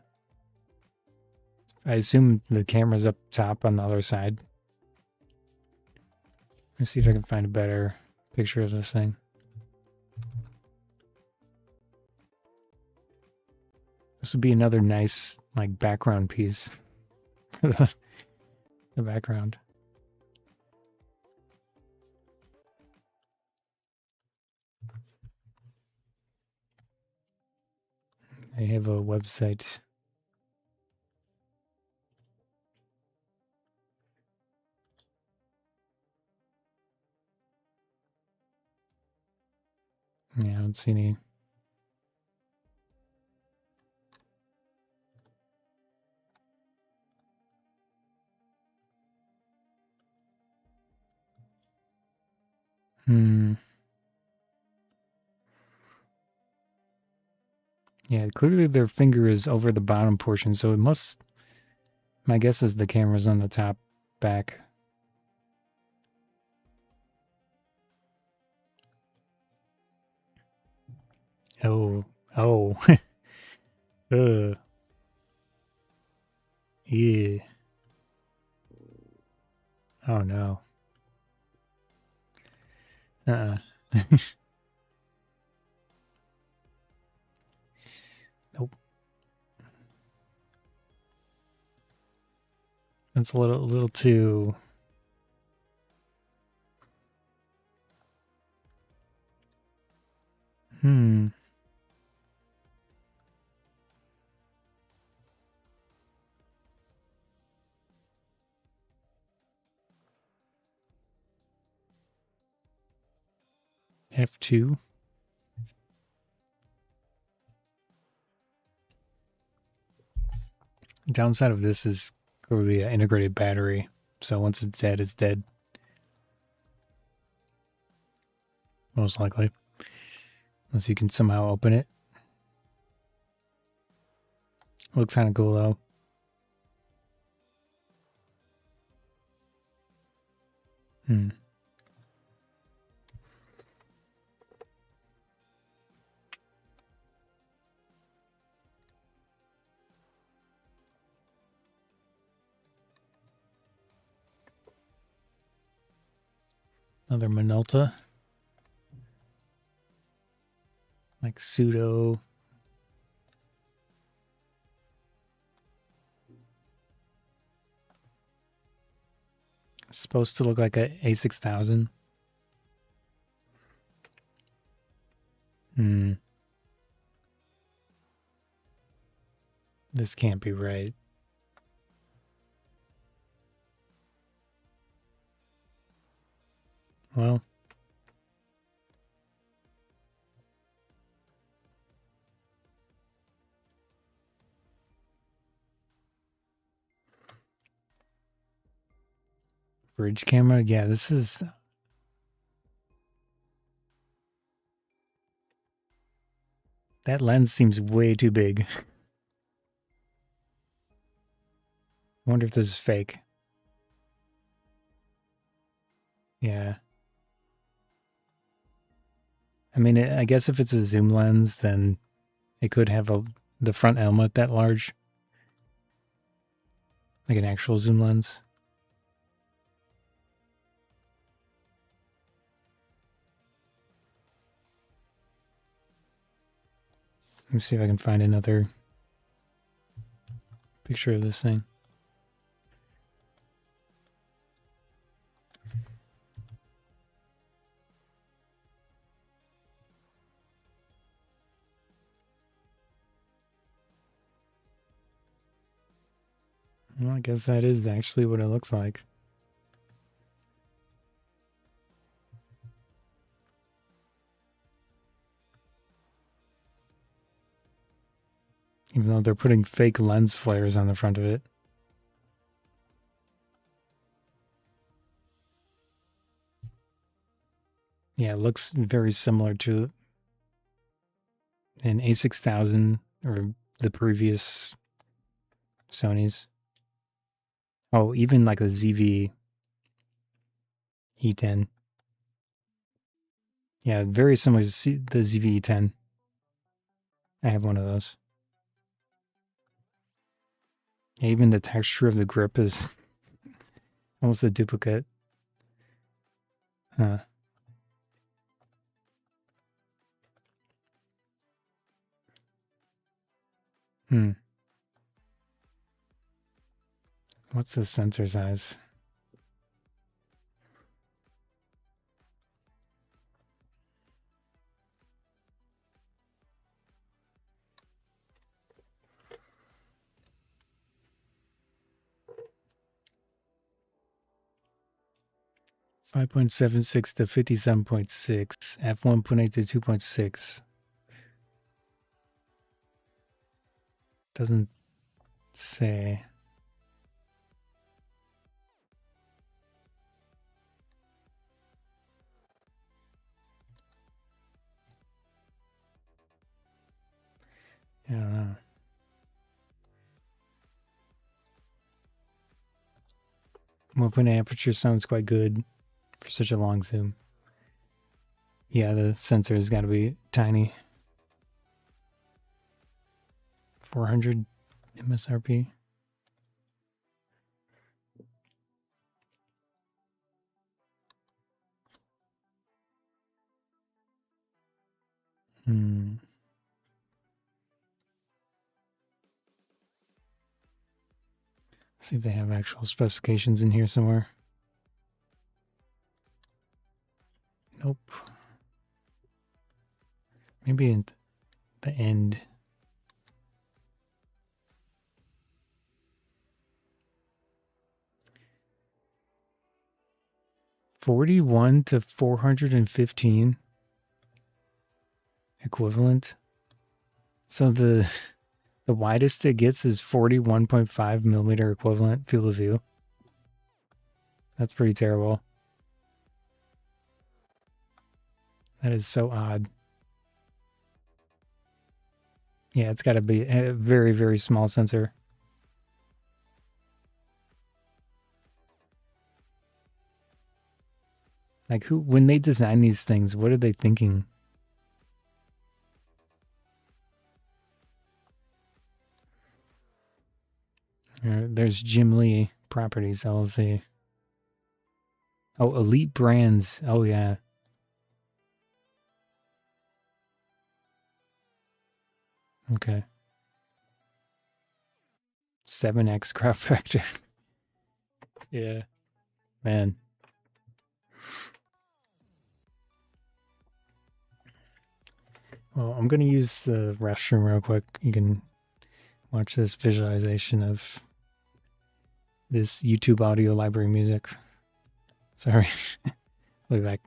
I assume the camera's up top on the other side. Let's see if I can find a better picture of this thing. This would be another nice, like, background piece. The background. They have a website. Yeah, I don't see any. Yeah, clearly their finger is over the bottom portion, so it must. My guess is the camera's on the top back. Oh, oh. Yeah. Oh no. Uh-uh. Nope. That's a little too. F2. Downside of this is clearly an integrated battery. So once it's dead, it's dead. Most likely. Unless you can somehow open it. Looks kind of cool though. Another Minolta. Like pseudo. It's supposed to look like a A6000. This can't be right. Well. Bridge camera? Yeah, this is... That lens seems way too big. I wonder if this is fake. Yeah. I mean, I guess if it's a zoom lens, then it could have the front element that large. Like an actual zoom lens. Let me see if I can find another picture of this thing. Well, I guess that is actually what it looks like. Even though they're putting fake lens flares on the front of it. Yeah, it looks very similar to an A6000 or the previous Sony's. Oh, even like a ZV E10. Yeah, very similar to the ZV E10. I have one of those. Yeah, even the texture of the grip is almost a duplicate. Huh. What's the sensor size? 5.76 to 57.6, f1.8 to 2.6. Doesn't say. I don't know. 1.8 aperture sounds quite good for such a long zoom. Yeah, the sensor has got to be tiny. 400 MSRP. See if they have actual specifications in here somewhere. Nope. Maybe at the end. $41 to $415 equivalent. So the widest it gets is 41.5 millimeter equivalent field of view. That's pretty terrible. That is so odd. Yeah, it's got to be a very, very small sensor. Like, who, when they design these things, what are they thinking? There's Jim Lee Properties LLC. Oh, Elite Brands. Oh, yeah. Okay. 7x crop factor. Yeah. Man. Well, I'm going to use the restroom real quick. You can watch this visualization of this YouTube audio library music. Sorry. I'll be back.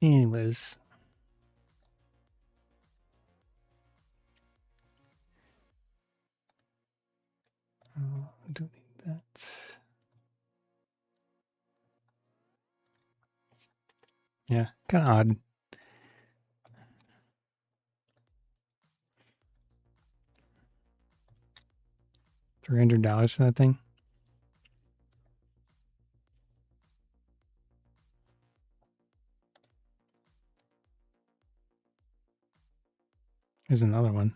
Anyways. don't need that. Yeah, kind of odd. $300 for that thing. Here's another one.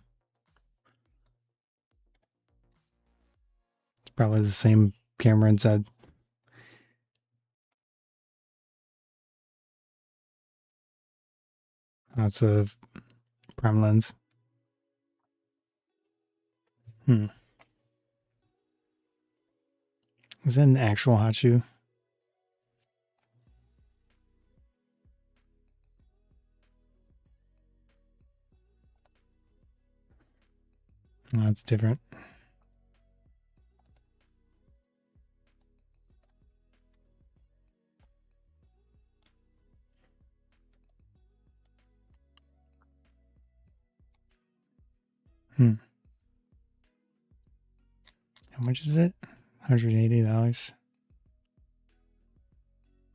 It's probably the same camera inside. That's a prime lens. Is that an actual hot shoe? No, it's different. How much is it? $180.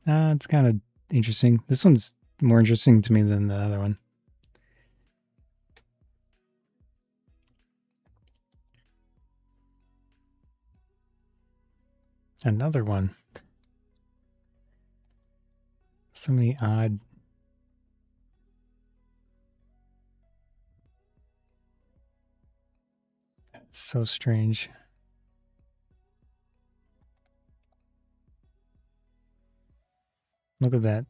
It's kind of interesting. This one's more interesting to me than the other one. Another one. So many odd. So strange. Look at that.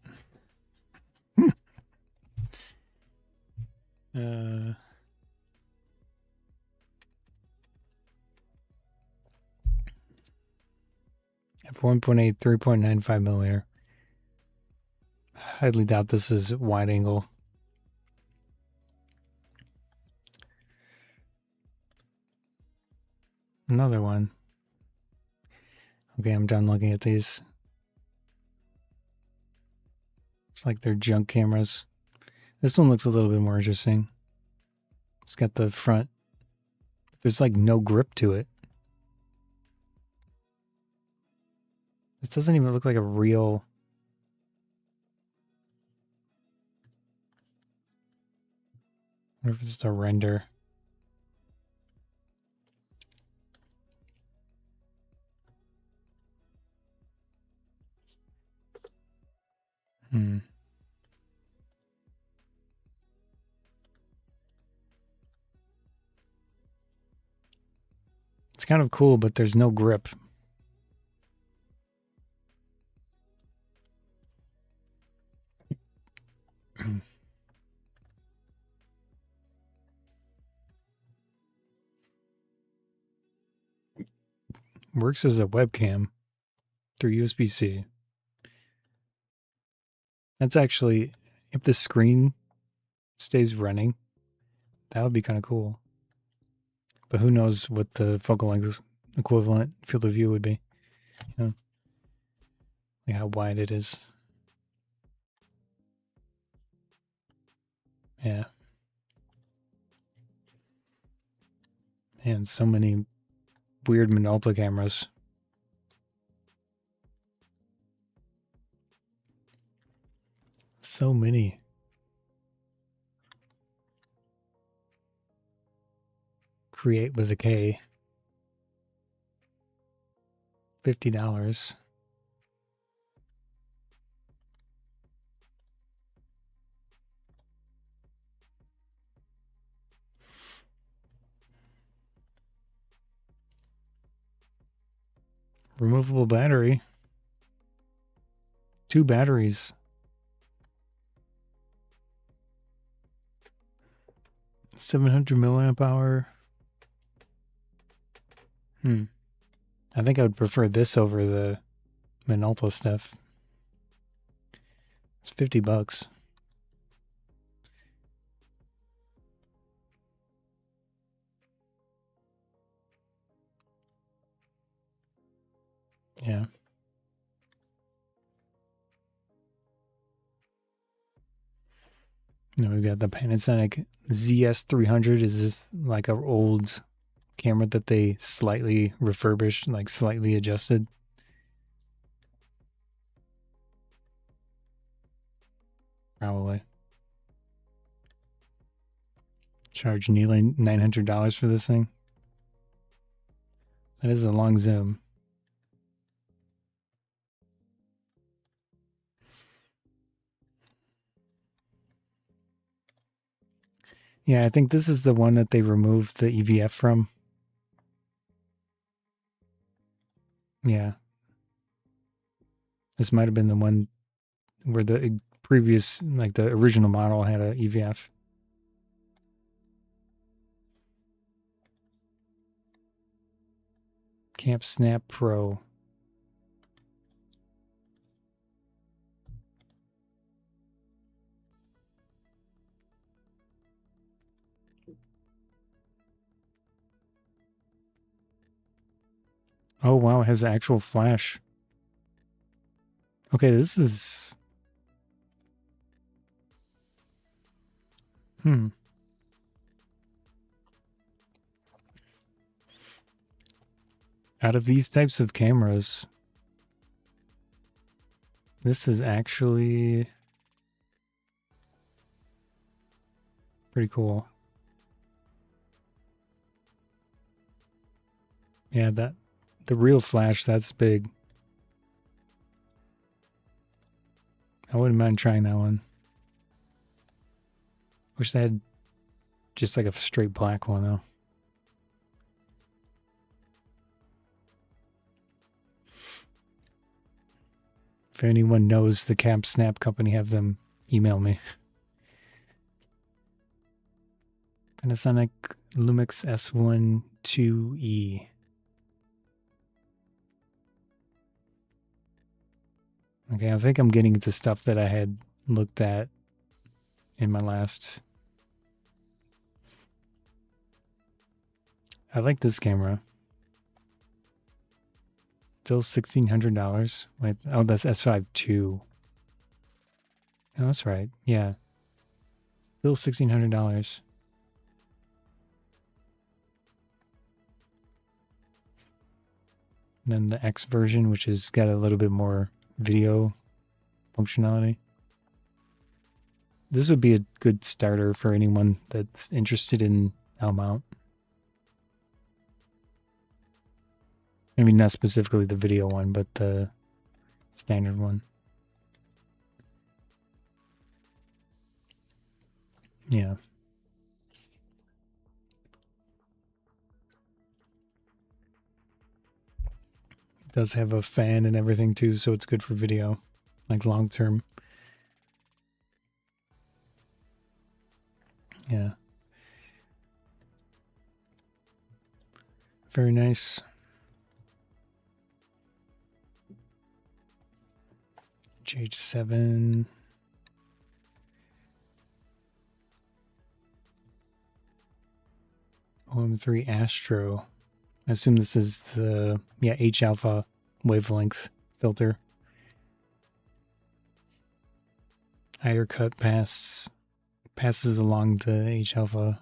f1.8, 3.95 millimeter. I highly doubt this is wide angle. Another one. Okay, I'm done looking at these. It's like they're junk cameras. This one looks a little bit more interesting. It's got the front. There's like no grip to it. This doesn't even look like a real. I wonder if it's just a render. It's kind of cool, but there's no grip. Works as a webcam through USB-C. That's actually, if the screen stays running, that would be kind of cool. But who knows what the focal length equivalent field of view would be. You know, like how wide it is. Yeah. And so many weird Minolta cameras. So many. Create with a K. $50. Removable battery. 2 batteries. 700 milliamp hour. I think I would prefer this over the Minolta stuff. It's $50. Yeah. We've got the Panasonic ZS300. Is this like an old camera that they slightly refurbished, like slightly adjusted. Probably. Charge nearly $900 for this thing. That is a long zoom. Yeah, I think this is the one that they removed the EVF from. Yeah. This might have been the one where the previous, like the original model had a EVF. Camp Snap Pro. Oh wow, it has actual flash. Okay, this is... Out of these types of cameras, this is actually pretty cool. Yeah, the real flash, that's big. I wouldn't mind trying that one. Wish they had just like a straight black one though. If anyone knows the Camp Snap company, have them email me. Panasonic Lumix S1 2E. Okay, I think I'm getting into stuff that I had looked at in my last. I like this camera. Still $1,600. Wait, oh, that's S5 II. Oh, that's right. Yeah. Still $1,600. Then the X version, which has got a little bit more video functionality. This would be a good starter for anyone that's interested in L-mount. I mean, not specifically the video one, but the standard one. Yeah. It does have a fan and everything too, so it's good for video, like long term. Yeah. Very nice. GH7. OM3 Astro. I assume this is the H alpha wavelength filter. Higher cut passes along the H alpha.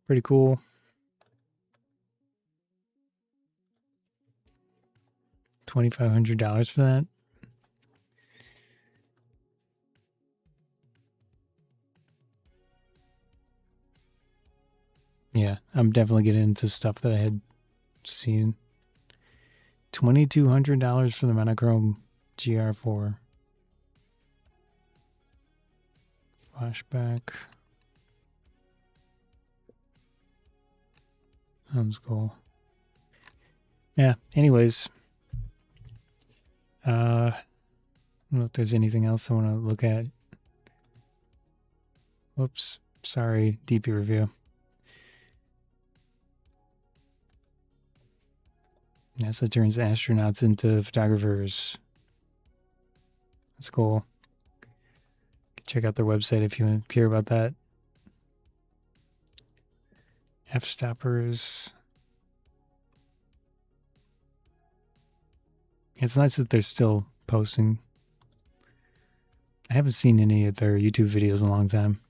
Pretty cool. $2,500 for that. Yeah, I'm definitely getting into stuff that I had seen. $2,200 for the Monochrome GR4. Flashback. Sounds cool. Yeah, anyways. I don't know if there's anything else I want to look at. Whoops. Sorry, DP review. NASA turns astronauts into photographers. That's cool. Check out their website if you care about that. F-stoppers. It's nice that they're still posting. I haven't seen any of their YouTube videos in a long time.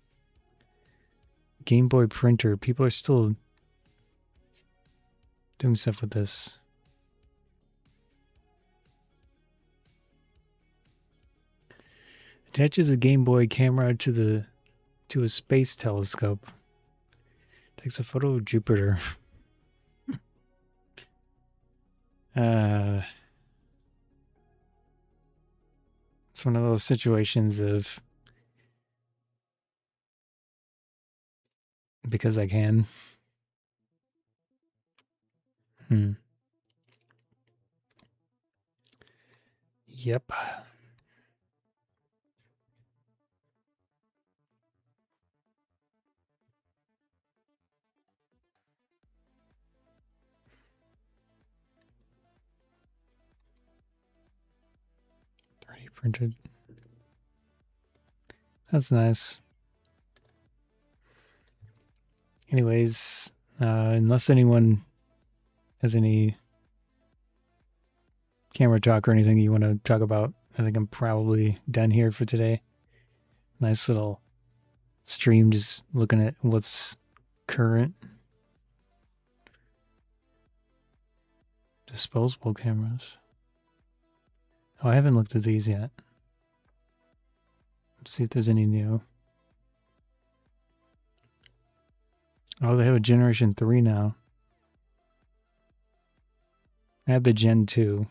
Game Boy printer. People are still doing stuff with this. Attaches a Game Boy camera to a space telescope. Takes a photo of Jupiter. It's one of those situations of because I can. Yep. Printed. That's nice. Anyways, unless anyone has any camera talk or anything you want to talk about, I think I'm probably done here for today. Nice little stream, just looking at what's current. Disposable cameras. Oh, I haven't looked at these yet. Let's see if there's any new. Oh, they have a Generation 3 now. I have the Gen 2.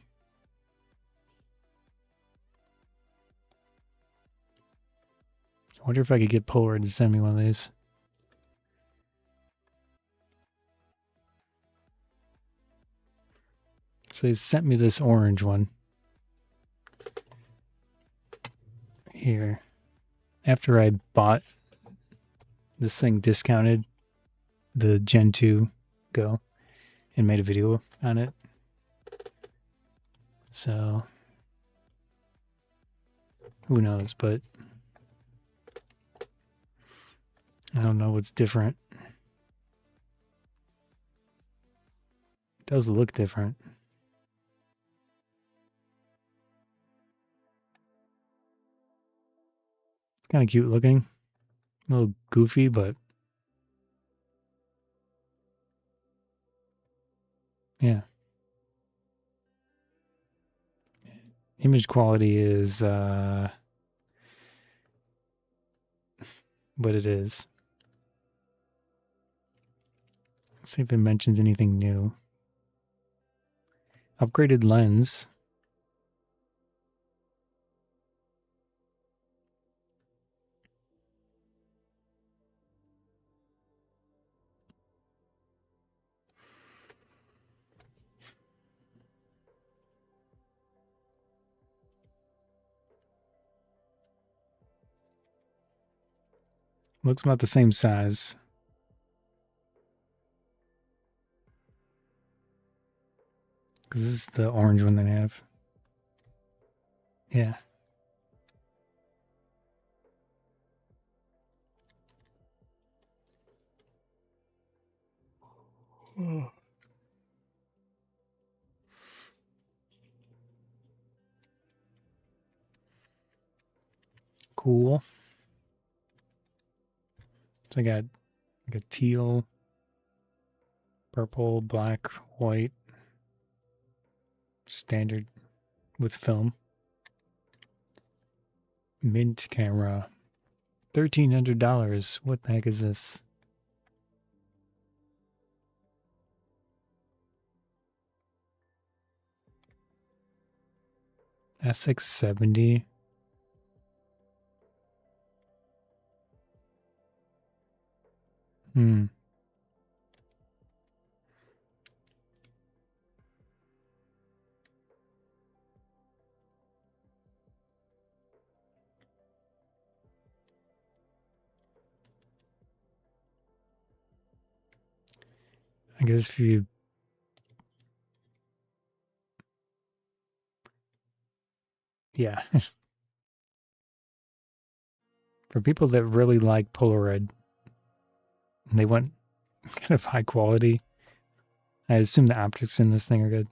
I wonder if I could get Polaroid to send me one of these. So they sent me this orange one. Here. After I bought this thing discounted, the Gen 2 Go, and made a video on it. So, who knows, but I don't know what's different. It does look different. It's kind of cute looking. A little goofy, but yeah. Image quality is what it is. Let's see if it mentions anything new. Upgraded lens. Looks about the same size. Because this is the orange one they have. Yeah. Cool. So I got like a teal, purple, black, white, standard with film. Mint camera. $1,300. What the heck is this? SX70. I guess if you yeah. For people that really like Polaroid, they want kind of high quality. I assume the optics in this thing are good.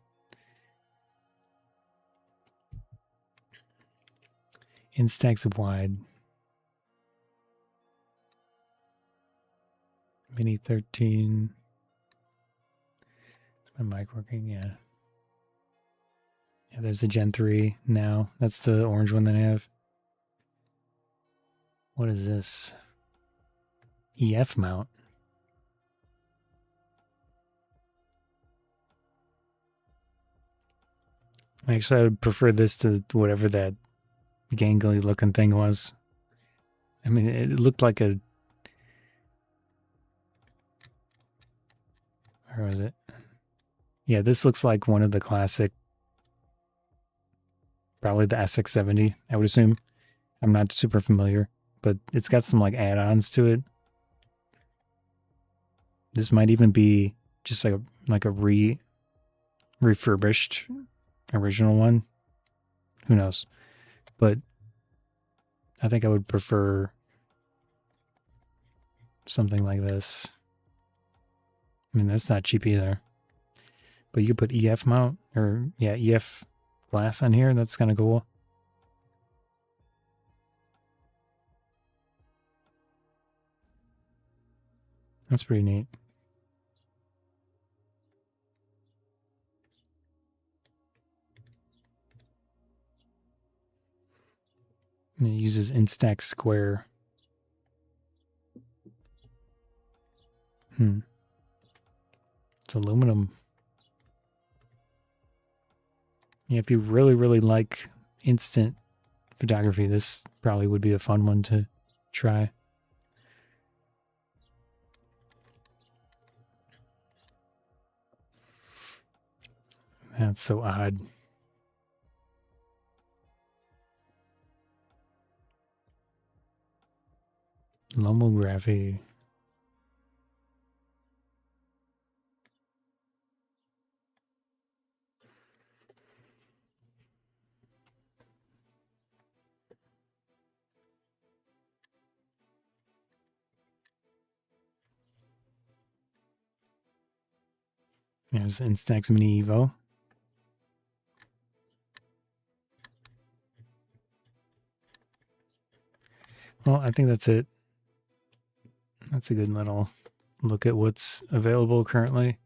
Instax wide. Mini 13. Is my mic working? Yeah. Yeah, there's a Gen 3 now. That's the orange one that I have. What is this? EF mount. Actually, I would prefer this to whatever that gangly looking thing was. I mean, it looked like a... Where was it? Yeah, this looks like one of the classic... Probably the SX70, I would assume. I'm not super familiar, but it's got some like add-ons to it. This might even be just like a refurbished original one. Who knows? But I think I would prefer something like this. I mean, that's not cheap either. But you could put EF mount, or yeah, EF glass on here. That's kind of cool. That's pretty neat. And it uses Instax Square. It's aluminum. Yeah, if you really, really like instant photography, this probably would be a fun one to try. That's so odd. Lomography. There's Instax Mini Evo. Well, I think that's it. That's a good little look at what's available currently.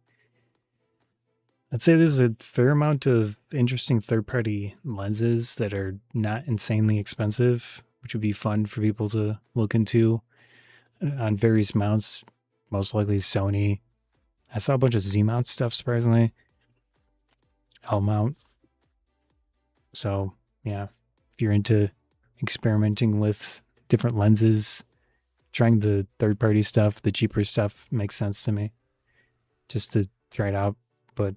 I'd say there's a fair amount of interesting third-party lenses that are not insanely expensive, which would be fun for people to look into on various mounts, most likely Sony. I saw a bunch of Z-mount stuff, surprisingly. L mount. So, yeah, if you're into experimenting with different lenses, trying the third-party stuff, the cheaper stuff makes sense to me, just to try it out. But,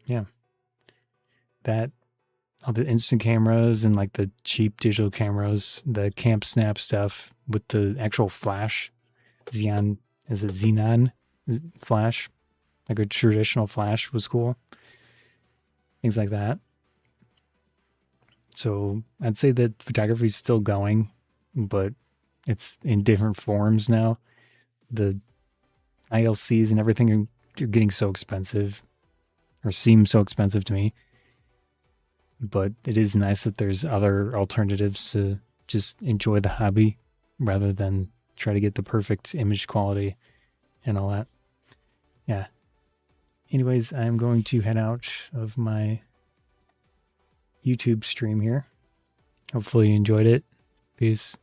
yeah, that, all the instant cameras and like the cheap digital cameras, the Camp Snap stuff with the actual flash, Xenon flash, like a traditional flash was cool. Things like that. So I'd say that photography is still going, but it's in different forms now. The ILCs and everything are getting so expensive, or seem so expensive to me. But it is nice that there's other alternatives to just enjoy the hobby rather than try to get the perfect image quality and all that. Yeah. Anyways, I'm going to head out of my YouTube stream here. Hopefully you enjoyed it. Peace.